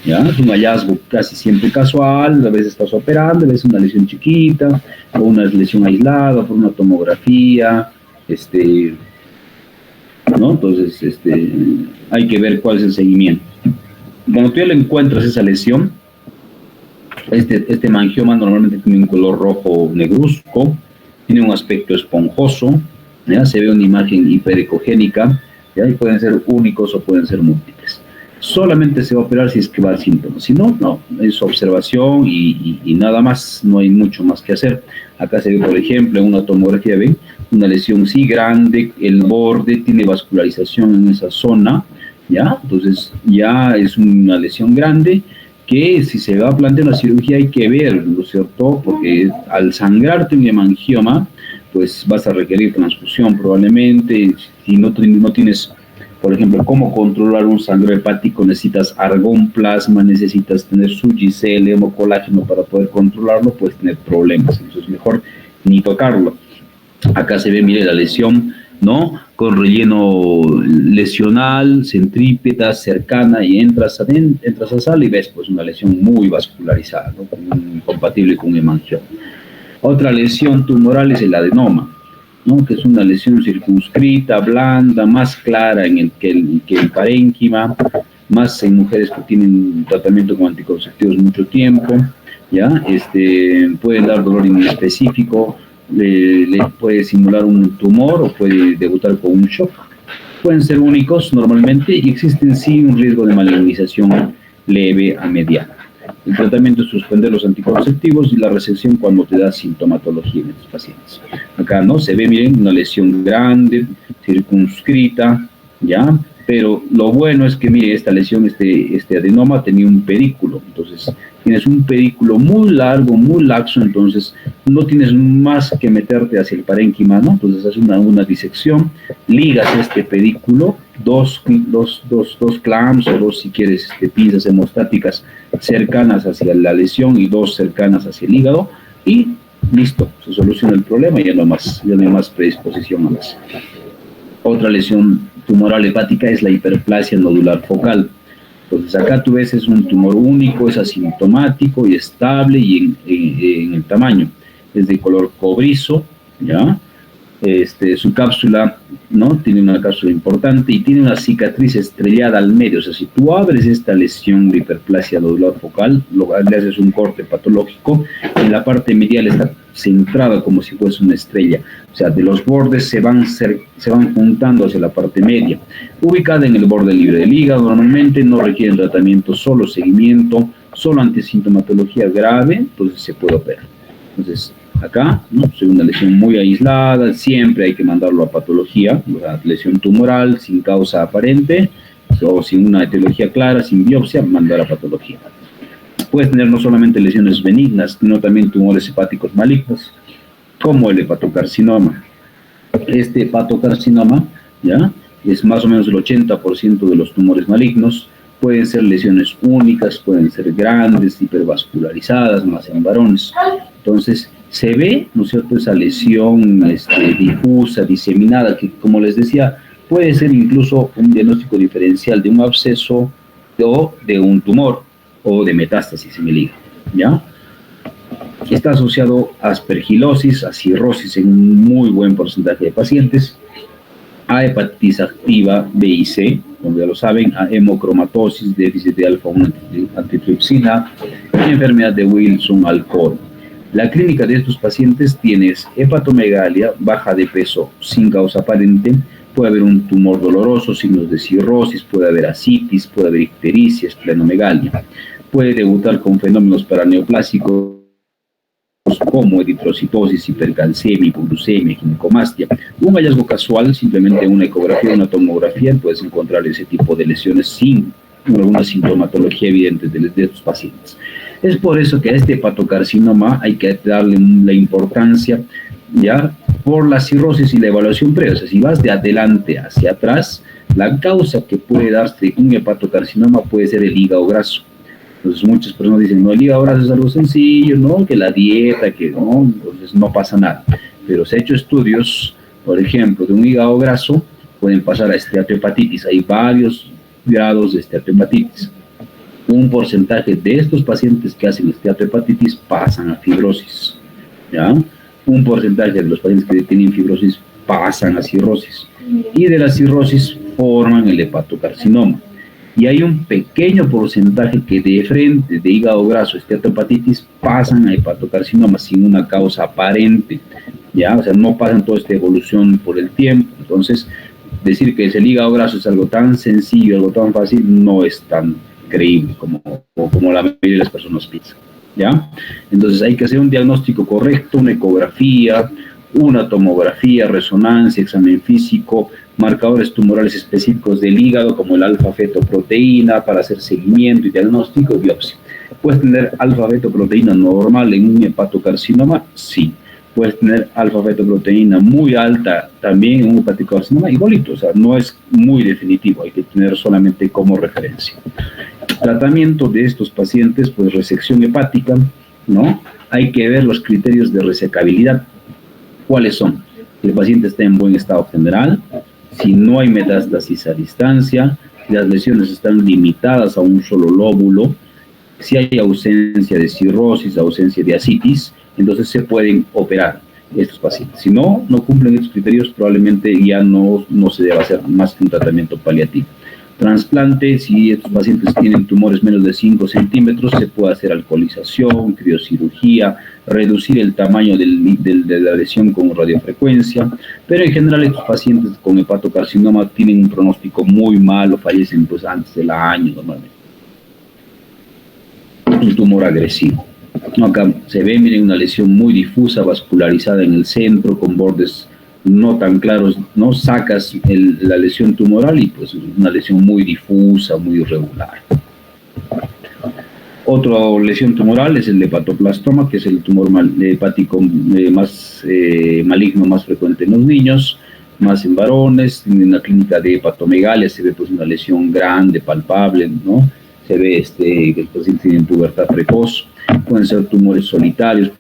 ¿ya? Es un hallazgo casi siempre casual, a veces estás operando, a veces una lesión chiquita, o una lesión aislada por una tomografía, ¿no? Entonces, hay que ver cuál es el seguimiento. Cuando tú ya le encuentras esa lesión, este hemangioma normalmente tiene un color rojo negruzco, tiene un aspecto esponjoso, ¿ya? Se ve una imagen hiperecogénica, ¿ya? Y pueden ser únicos o pueden ser múltiples. Solamente se va a operar si es que va al síntoma, si no, no, es observación y nada más, no hay mucho más que hacer. Acá se ve, por ejemplo, en una tomografía, ven, una lesión sí grande, el borde tiene vascularización en esa zona, ¿ya? Entonces ya es una lesión grande que si se va a plantear una cirugía hay que ver, ¿no es cierto? Porque al sangrarte un hemangioma, pues vas a requerir transfusión probablemente. Si no tienes, por ejemplo, cómo controlar un sangrado hepático, necesitas argón plasma, necesitas tener Sugicel, hemocolágeno para poder controlarlo, puedes tener problemas. Entonces mejor ni tocarlo. Acá se ve, mire, la lesión, ¿no? Con relleno lesional, centrípeta, cercana, y entras a sala y ves pues una lesión muy vascularizada, ¿no? Compatible con un hemangioma. Otra lesión tumoral es el adenoma, ¿no? Que es una lesión circunscrita, blanda, más clara que el parénquima, más en mujeres que tienen tratamiento con anticonceptivos mucho tiempo, ¿ya? Puede dar dolor inespecífico, le puede simular un tumor o puede debutar con un shock. Pueden ser únicos normalmente y existen sí un riesgo de malignización leve a mediana. El tratamiento es suspender los anticonceptivos y la resección cuando te da sintomatología en estos pacientes. Acá no se ve, miren, una lesión grande, circunscrita, ¿ya? Pero lo bueno es que, mire, esta lesión, este adenoma tenía un pedículo, entonces tienes un pedículo muy largo, muy laxo, entonces no tienes más que meterte hacia el parénquima, ¿no? Entonces haces una disección, ligas este pedículo, dos clamps o dos, si quieres, pinzas hemostáticas cercanas hacia la lesión y dos cercanas hacia el hígado, y listo, se soluciona el problema y ya no hay más predisposición a más. Otra lesión tumoral hepática es la hiperplasia nodular focal. Entonces acá tú ves, es un tumor único, es asintomático y estable y en el tamaño. Es de color cobrizo, ¿ya? Su cápsula, ¿no? Tiene una cápsula importante y tiene una cicatriz estrellada al medio. O sea, si tú abres esta lesión de hiperplasia nodular focal, le haces un corte patológico, en la parte medial está centrada como si fuese una estrella. O sea, de los bordes se van juntando hacia la parte media. Ubicada en el borde libre del hígado, normalmente no requieren tratamiento, solo seguimiento, solo ante sintomatología grave, entonces se puede operar. Entonces, acá, ¿no? Es una lesión muy aislada, siempre hay que mandarlo a patología, una lesión tumoral sin causa aparente, o sin una etiología clara, sin biopsia, mandar a patología. Puedes tener no solamente lesiones benignas, sino también tumores hepáticos malignos, como el hepatocarcinoma. Este hepatocarcinoma, ¿ya? Es más o menos el 80% de los tumores malignos. Pueden ser lesiones únicas, pueden ser grandes, hipervascularizadas, más en varones. Entonces, se ve, ¿no es cierto?, esa lesión difusa, diseminada, que como les decía, puede ser incluso un diagnóstico diferencial de un absceso o de un tumor o de metástasis en el hígado, ¿ya? Está asociado a aspergilosis, a cirrosis en un muy buen porcentaje de pacientes, a hepatitis activa B y C, como ya lo saben, a hemocromatosis, déficit de alfa-1 antitripsina, enfermedad de Wilson, Alcor. La clínica de estos pacientes tienes hepatomegalia, baja de peso sin causa aparente, puede haber un tumor doloroso, signos de cirrosis, puede haber ascitis, puede haber ictericia, esplenomegalia. Puede debutar con fenómenos paraneoplásicos como eritrocitosis, hipercalcemia, hipoglucemia, ginecomastia. Un hallazgo casual, simplemente una ecografía, una tomografía, puedes encontrar ese tipo de lesiones sin alguna sintomatología evidente de estos pacientes. Es por eso que a este hepatocarcinoma hay que darle la importancia, ya, por la cirrosis y la evaluación previa. O sea, si vas de adelante hacia atrás, la causa que puede darse un hepatocarcinoma puede ser el hígado graso. Entonces muchas personas dicen, no, el hígado graso es algo sencillo, ¿no? Que la dieta, que no, entonces no pasa nada. Pero se ha hecho estudios, por ejemplo, de un hígado graso, pueden pasar a esteatohepatitis. Hay varios grados de esteatohepatitis. Un porcentaje de estos pacientes que hacen esteatohepatitis pasan a fibrosis, ¿ya? Un porcentaje de los pacientes que tienen fibrosis pasan a cirrosis. Y de la cirrosis forman el hepatocarcinoma. Y hay un pequeño porcentaje que de frente de hígado graso, esteatohepatitis, pasan a hepatocarcinoma sin una causa aparente, ¿ya? O sea, no pasan toda esta evolución por el tiempo. Entonces, decir que el hígado graso es algo tan sencillo, algo tan fácil, no es tan creíble como la mayoría de las personas piensan, ¿ya? Entonces hay que hacer un diagnóstico correcto, una ecografía, una tomografía, resonancia, examen físico, marcadores tumorales específicos del hígado como el alfa-fetoproteína para hacer seguimiento y diagnóstico y biopsia. ¿Puedes tener alfa-fetoproteína normal en un hepatocarcinoma? Sí. Puedes tener alfa-fetoproteína muy alta también en un hepatocarcinoma, igualito, o sea, no es muy definitivo, hay que tener solamente como referencia. Tratamiento de estos pacientes, pues resección hepática, ¿no? Hay que ver los criterios de resecabilidad. ¿Cuáles son? Si el paciente está en buen estado general, si no hay metástasis a distancia, si las lesiones están limitadas a un solo lóbulo, si hay ausencia de cirrosis, ausencia de ascitis, entonces se pueden operar estos pacientes. Si no, no cumplen estos criterios, probablemente ya no se deba hacer más que un tratamiento paliativo. Trasplante, si estos pacientes tienen tumores menos de 5 centímetros, se puede hacer alcoholización, criocirugía, reducir el tamaño de la lesión con radiofrecuencia, pero en general estos pacientes con hepatocarcinoma tienen un pronóstico muy malo, fallecen pues antes del año normalmente. Un tumor agresivo. Acá se ve, miren, una lesión muy difusa, vascularizada en el centro, con bordes no tan claros, ¿no? Sacas la lesión tumoral y pues una lesión muy difusa, muy irregular. Otra lesión tumoral es el hepatoblastoma, que es el tumor hepático más maligno, más frecuente en los niños, más en varones. En la clínica de hepatomegalia se ve pues una lesión grande, palpable, ¿no? Se ve que los pacientes tienen pubertad precoz. Pueden ser tumores solitarios,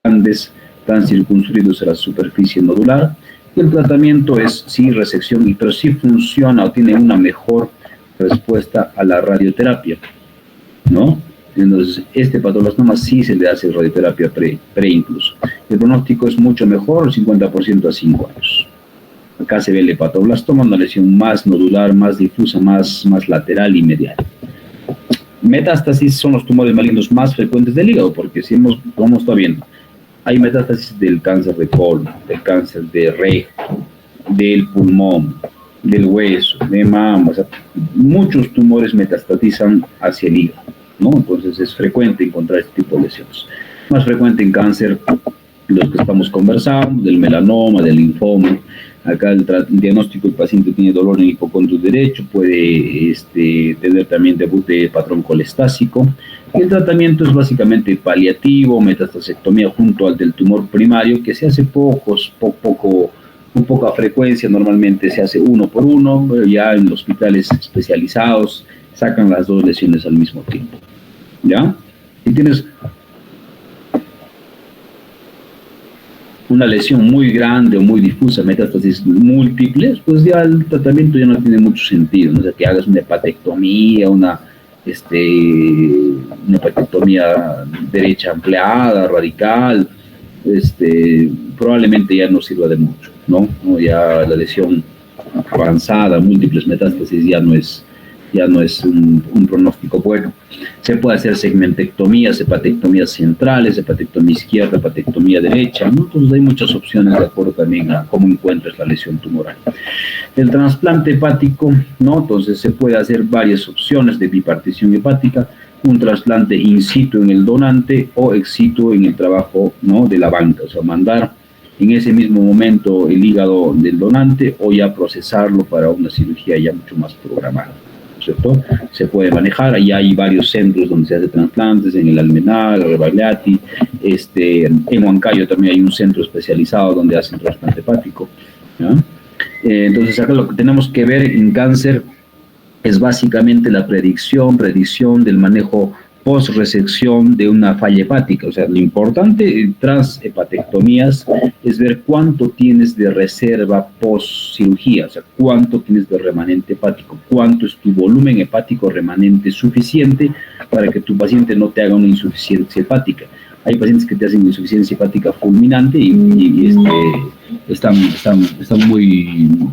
grandes, tan circunscritos a la superficie nodular. Y el tratamiento es sí resección, pero sí funciona o tiene una mejor respuesta a la radioterapia, ¿no? Entonces, este hepatoblastoma sí se le hace radioterapia pre incluso. El pronóstico es mucho mejor, el 50% a 5 años. Acá se ve el hepatoblastoma, una lesión más nodular, más difusa, más lateral y medial. Metástasis son los tumores malignos más frecuentes del hígado, porque si como está viendo, hay metástasis del cáncer de colon, del cáncer de recto, del pulmón, del hueso, de mama, o sea, muchos tumores metastatizan hacia el hígado, ¿no? Entonces es frecuente encontrar este tipo de lesiones. Más frecuente en cáncer, los que estamos conversando, del melanoma, del linfoma. Acá el diagnóstico, el paciente tiene dolor en el hipocondrio derecho, puede tener también debut de patrón colestásico. El tratamiento es básicamente paliativo, metastasectomía junto al del tumor primario, que se hace con poca frecuencia, normalmente se hace uno por uno, pero ya en hospitales especializados sacan las dos lesiones al mismo tiempo, ¿ya? Si tienes una lesión muy grande o muy difusa, metástasis múltiples, pues ya el tratamiento ya no tiene mucho sentido, ¿no? O sea, que hagas una hepatectomía, una hepatectomía derecha ampliada, radical, probablemente ya no sirva de mucho, ¿no? Ya la lesión avanzada, múltiples metástasis, ya no es ya no es un pronóstico bueno. Se puede hacer segmentectomías, hepatectomías centrales, hepatectomía izquierda, hepatectomía derecha, ¿no? Entonces hay muchas opciones de acuerdo también a cómo encuentres la lesión tumoral. El trasplante hepático, ¿no? Entonces se puede hacer varias opciones de bipartición hepática, un trasplante in situ en el donante o ex situ en el trabajo, ¿no?, de la banca, o sea, mandar en ese mismo momento el hígado del donante o ya procesarlo para una cirugía ya mucho más programada, ¿cierto? Se puede manejar, allá hay varios centros donde se hace trasplantes, en el Almenara, Rebagliati, en Huancayo también hay un centro especializado donde hacen trasplante hepático, ¿no? Entonces acá lo que tenemos que ver en cáncer es básicamente la predicción del manejo post-resección de una falla hepática. O sea, lo importante tras hepatectomías es ver cuánto tienes de reserva post-cirugía, o sea, cuánto tienes de remanente hepático, cuánto es tu volumen hepático remanente suficiente para que tu paciente no te haga una insuficiencia hepática. Hay pacientes que te hacen insuficiencia hepática fulminante y están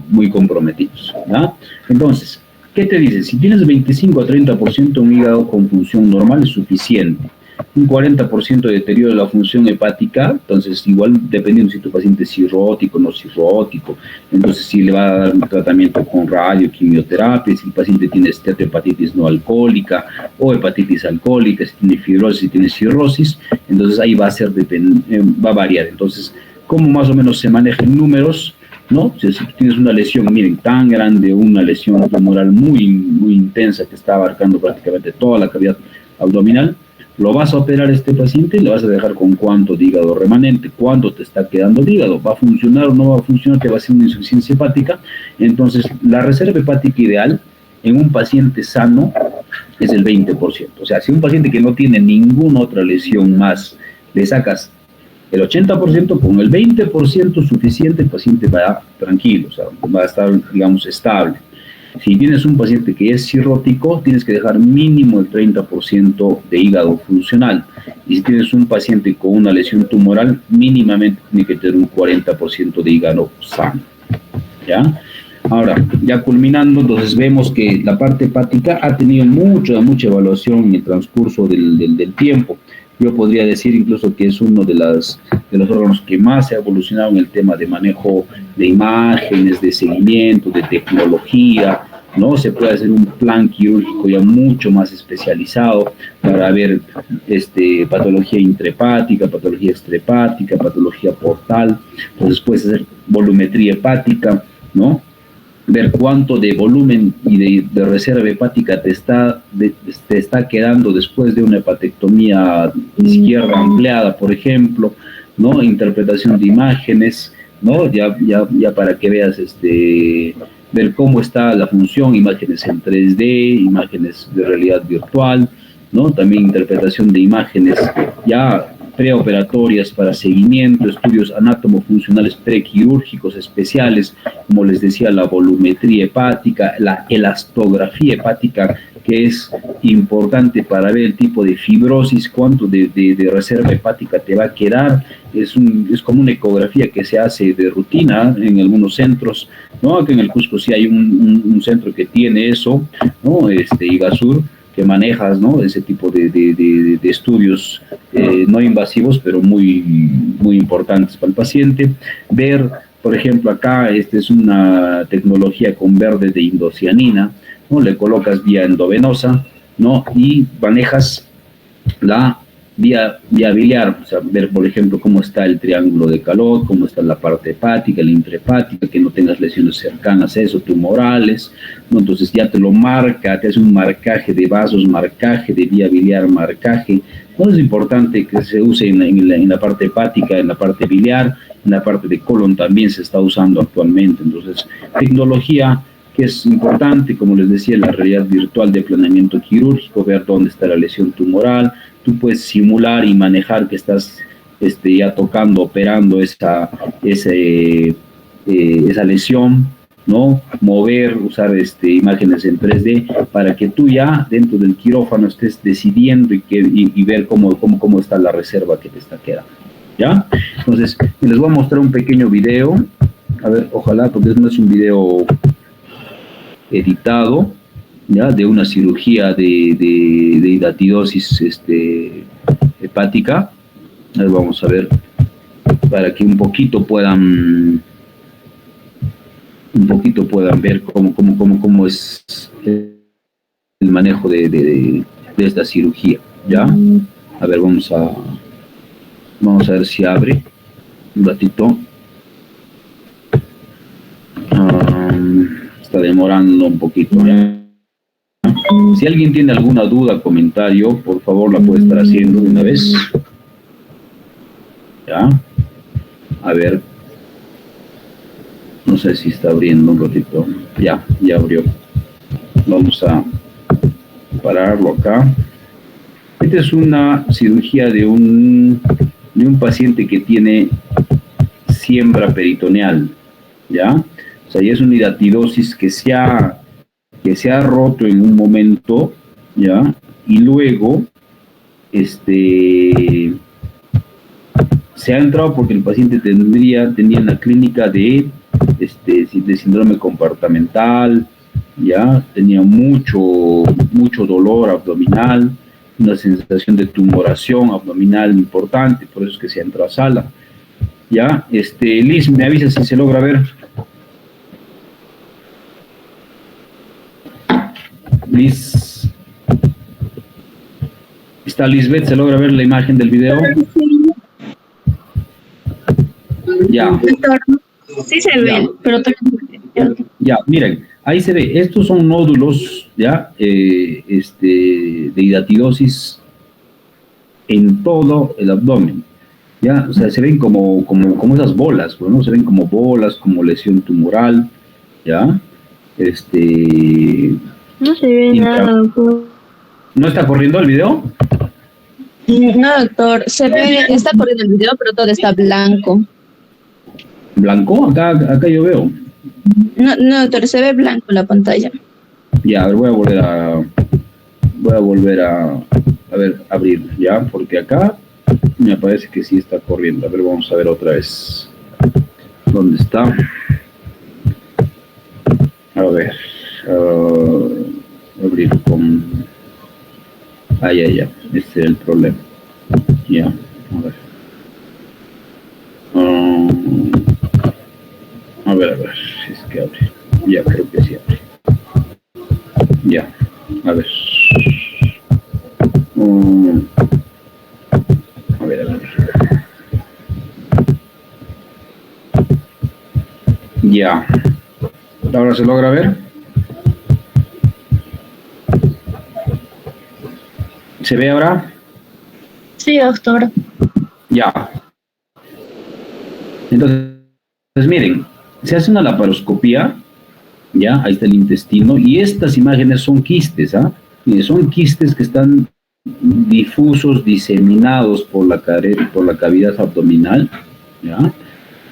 muy comprometidos, ¿no? Entonces, ¿qué te dice? Si tienes 25 a 30% un hígado con función normal es suficiente. Un 40% de deterioro de la función hepática, entonces igual dependiendo si tu paciente es cirrótico o no cirrótico, entonces si le va a dar un tratamiento con radioquimioterapia, si el paciente tiene esteatohepatitis no alcohólica o hepatitis alcohólica, si tiene fibrosis, si tiene cirrosis, entonces ahí va a variar. Entonces, ¿cómo más o menos se manejan números? ¿No? Si tienes una lesión, miren, tan grande, una lesión tumoral muy intensa que está abarcando prácticamente toda la cavidad abdominal, lo vas a operar a este paciente y le vas a dejar con cuánto de hígado remanente, cuánto te está quedando de hígado, va a funcionar o no va a funcionar, te va a hacer una insuficiencia hepática. Entonces, la reserva hepática ideal en un paciente sano es el 20%. O sea, si un paciente que no tiene ninguna otra lesión más, le sacas el 80%, con el 20% suficiente, el paciente va tranquilo, o sea, va a estar, digamos, estable. Si tienes un paciente que es cirrótico, tienes que dejar mínimo el 30% de hígado funcional. Y si tienes un paciente con una lesión tumoral, mínimamente tiene que tener un 40% de hígado sano, ¿ya? Ahora, ya culminando, entonces vemos que la parte hepática ha tenido mucha evaluación en el transcurso del tiempo. Yo podría decir incluso que es uno de los órganos que más se ha evolucionado en el tema de manejo de imágenes, de seguimiento, de tecnología, ¿no? Se puede hacer un plan quirúrgico ya mucho más especializado para ver patología intrahepática, patología extrahepática, patología portal. Entonces puedes hacer volumetría hepática, ¿no? Ver cuánto de volumen y de reserva hepática te está quedando después de una hepatectomía izquierda ampliada, por ejemplo, ¿no? Interpretación de imágenes, ¿no? Ya para que veas, ver cómo está la función, imágenes en 3D, imágenes de realidad virtual, ¿no? También interpretación de imágenes ya preoperatorias para seguimiento, estudios anátomo-funcionales prequirúrgicos especiales, como les decía, la volumetría hepática, la elastografía hepática, que es importante para ver el tipo de fibrosis, cuánto de reserva hepática te va a quedar. Es como una ecografía que se hace de rutina en algunos centros, ¿no? Aquí en el Cusco sí hay un centro que tiene eso, ¿no? IGASUR, que manejas, ¿no? Ese tipo de estudios no invasivos, pero muy importantes para el paciente. Ver, por ejemplo, acá, es una tecnología con verde de indocianina, ¿no? Le colocas vía endovenosa, ¿no? Y manejas la vía biliar, o sea, ver, por ejemplo, cómo está el triángulo de Calot, cómo está la parte hepática, la intrahepática, que no tengas lesiones cercanas a eso, tumorales, ¿no? Entonces ya te lo marca, te hace un marcaje de vasos, marcaje de vía biliar, marcaje. No es importante que se use en la parte hepática, en la parte biliar, en la parte de colon también se está usando actualmente. Entonces, tecnología que es importante, como les decía, la realidad virtual de planeamiento quirúrgico, ver dónde está la lesión tumoral. Tú puedes simular y manejar que estás ya tocando, operando esa lesión, ¿no? Mover, usar imágenes en 3D para que tú ya dentro del quirófano estés decidiendo y ver cómo está la reserva que te está quedando, ¿ya? Entonces, les voy a mostrar un pequeño video, a ver, ojalá, porque no es un video editado, ¿ya? De una cirugía de hidatidosis hepática. Ahí vamos a ver, para que un poquito puedan ver cómo es el manejo de esta cirugía, ¿ya? A ver, vamos a ver si abre un ratito. Está demorando un poquito, ¿ya? Si alguien tiene alguna duda, comentario, por favor la puede estar haciendo de una vez. ¿Ya? A ver. No sé si está abriendo un ratito. Ya abrió. Vamos a pararlo acá. Esta es una cirugía de un paciente que tiene siembra peritoneal, ¿ya? O sea, ya es una hidatidosis que se ha roto en un momento, ¿ya? Y luego, se ha entrado porque el paciente tenía una clínica de síndrome comportamental, ya tenía mucho dolor abdominal, una sensación de tumoración abdominal importante, por eso es que se entró a sala. Ya, Liz, me avisa si se logra ver. Liz. ¿Está Lisbeth? ¿Se logra ver la imagen del video? Ya. Sí se ve, pero ya, miren, ahí se ve, estos son nódulos, ya, de hidatidosis en todo el abdomen, ya, o sea, se ven como esas bolas, ¿no? Se ven como bolas, como lesión tumoral, ya, no se ve nada, doctor. ¿No está corriendo el video? No, doctor, se ve, está corriendo el video, pero todo está blanco. ¿Blanco? Acá yo veo. No, doctor, se ve blanco en la pantalla. Ya, a ver, voy a volver a ver, abrir, ya, porque acá me parece que sí está corriendo. A ver, vamos a ver otra vez. ¿Dónde está? A ver, abrir con... ya, este es el problema. Ya, a ver. A ver, es que abre. Ya, creo que sí abre. Ya, a ver. A ver. Ya. ¿Ahora se logra ver? ¿Se ve ahora? Sí, doctor. Ya. Entonces, miren, se hace una laparoscopía, ya, ahí está el intestino, y estas imágenes son quistes, ¿ah? Miren, son quistes que están difusos, diseminados por la cavidad abdominal, ¿ya?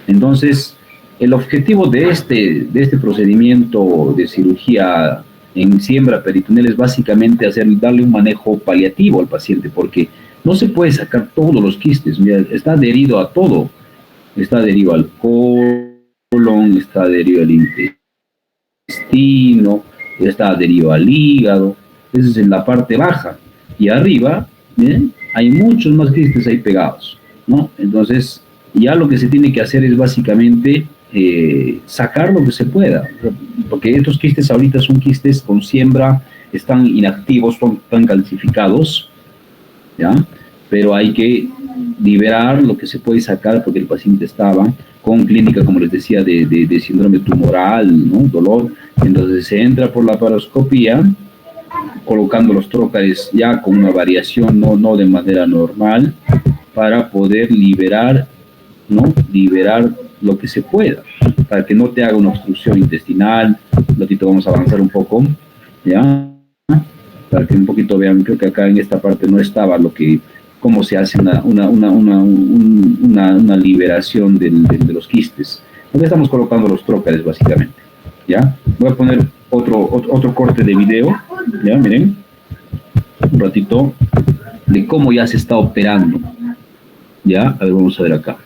Entonces, el objetivo de este procedimiento de cirugía en siembra peritoneal es básicamente darle un manejo paliativo al paciente, porque no se puede sacar todos los quistes, mira, está adherido a todo, está adherido al colon, está adherido al intestino, está adherido al hígado, eso es en la parte baja, y arriba, ¿bien? Hay muchos más quistes ahí pegados, ¿no? Entonces, ya lo que se tiene que hacer es básicamente sacar lo que se pueda, porque estos quistes ahorita son quistes con siembra, están inactivos, están calcificados, ¿ya? Pero hay que liberar lo que se puede sacar porque el paciente estaba con clínica, como les decía, de síndrome tumoral, ¿no? Dolor. Entonces se entra por la laparoscopía, colocando los trócares ya con una variación, no de manera normal, para poder liberar, ¿no? Liberar lo que se pueda, para que no te haga una obstrucción intestinal. Un ratito vamos a avanzar un poco, ¿ya? Para que un poquito vean, creo que acá en esta parte no estaba cómo se hace una liberación de los quistes. Aquí estamos colocando los trócares básicamente, ¿ya? Voy a poner otro corte de video, ¿ya? Miren, un ratito de cómo ya se está operando, ¿ya? A ver, vamos a ver acá.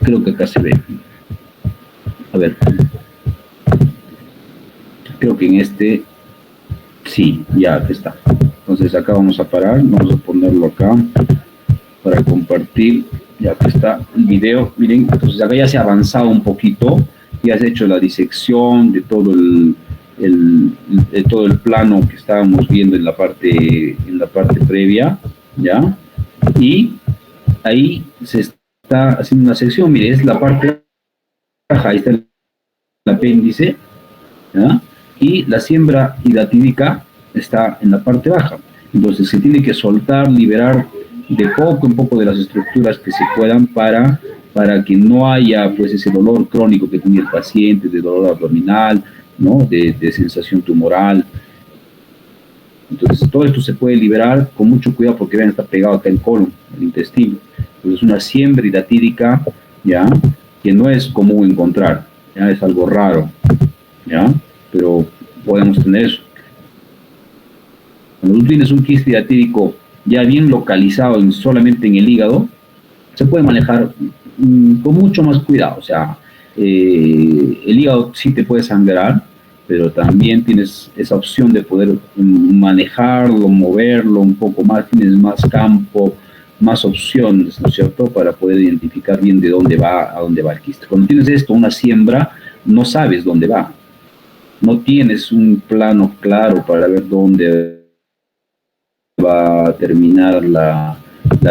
Creo que acá se ve. A ver. Creo que en este Sí, ya aquí está. Entonces acá vamos a parar, vamos a ponerlo acá para compartir. Ya que está el video, miren, entonces acá ya se ha avanzado un poquito, ya se ha hecho la disección de todo de todo el plano que estábamos viendo en la parte previa, ¿ya? Y ahí se está haciendo una sección, mire, es la parte baja, ahí está el apéndice, ¿ya? Y la siembra hidratídica está en la parte baja. Entonces se tiene que soltar, liberar de poco en poco de las estructuras que se puedan para que no haya pues ese dolor crónico que tiene el paciente, de dolor abdominal, ¿no? De sensación tumoral. Entonces todo esto se puede liberar con mucho cuidado porque vean, está pegado acá el colon, el intestino. Entonces una siembra hidratídica, ¿ya? Que no es común encontrar, ¿ya? Es algo raro, ¿ya? Pero podemos tener eso. Cuando tú tienes un quiste hidratídico ya bien localizado solamente en el hígado, se puede manejar con mucho más cuidado. O sea, el hígado sí te puede sangrar, pero también tienes esa opción de poder manejarlo, moverlo un poco más, tienes más campo, más opciones, ¿no es cierto?, para poder identificar bien de dónde va, a dónde va el quiste. Cuando tienes esto, una siembra, no sabes dónde va, no tienes un plano claro para ver dónde va a terminar la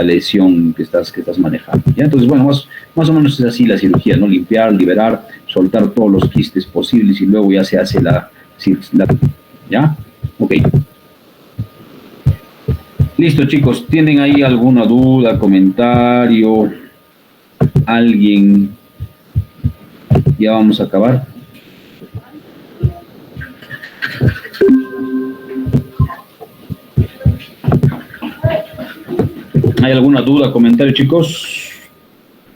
lesión que estás manejando. ¿Ya? Entonces, bueno, más o menos es así la cirugía, ¿no? Limpiar, liberar, soltar todos los quistes posibles y luego ya se hace ¿ya? Ok. Listo, chicos. ¿Tienen ahí alguna duda, comentario? ¿Alguien? Ya vamos a acabar. ¿Hay alguna duda, comentario, chicos?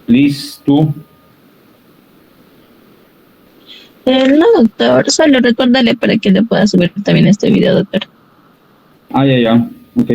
¿Listo? No, doctor, solo recuérdale para que le pueda subir también este video, doctor. Ya. Ok.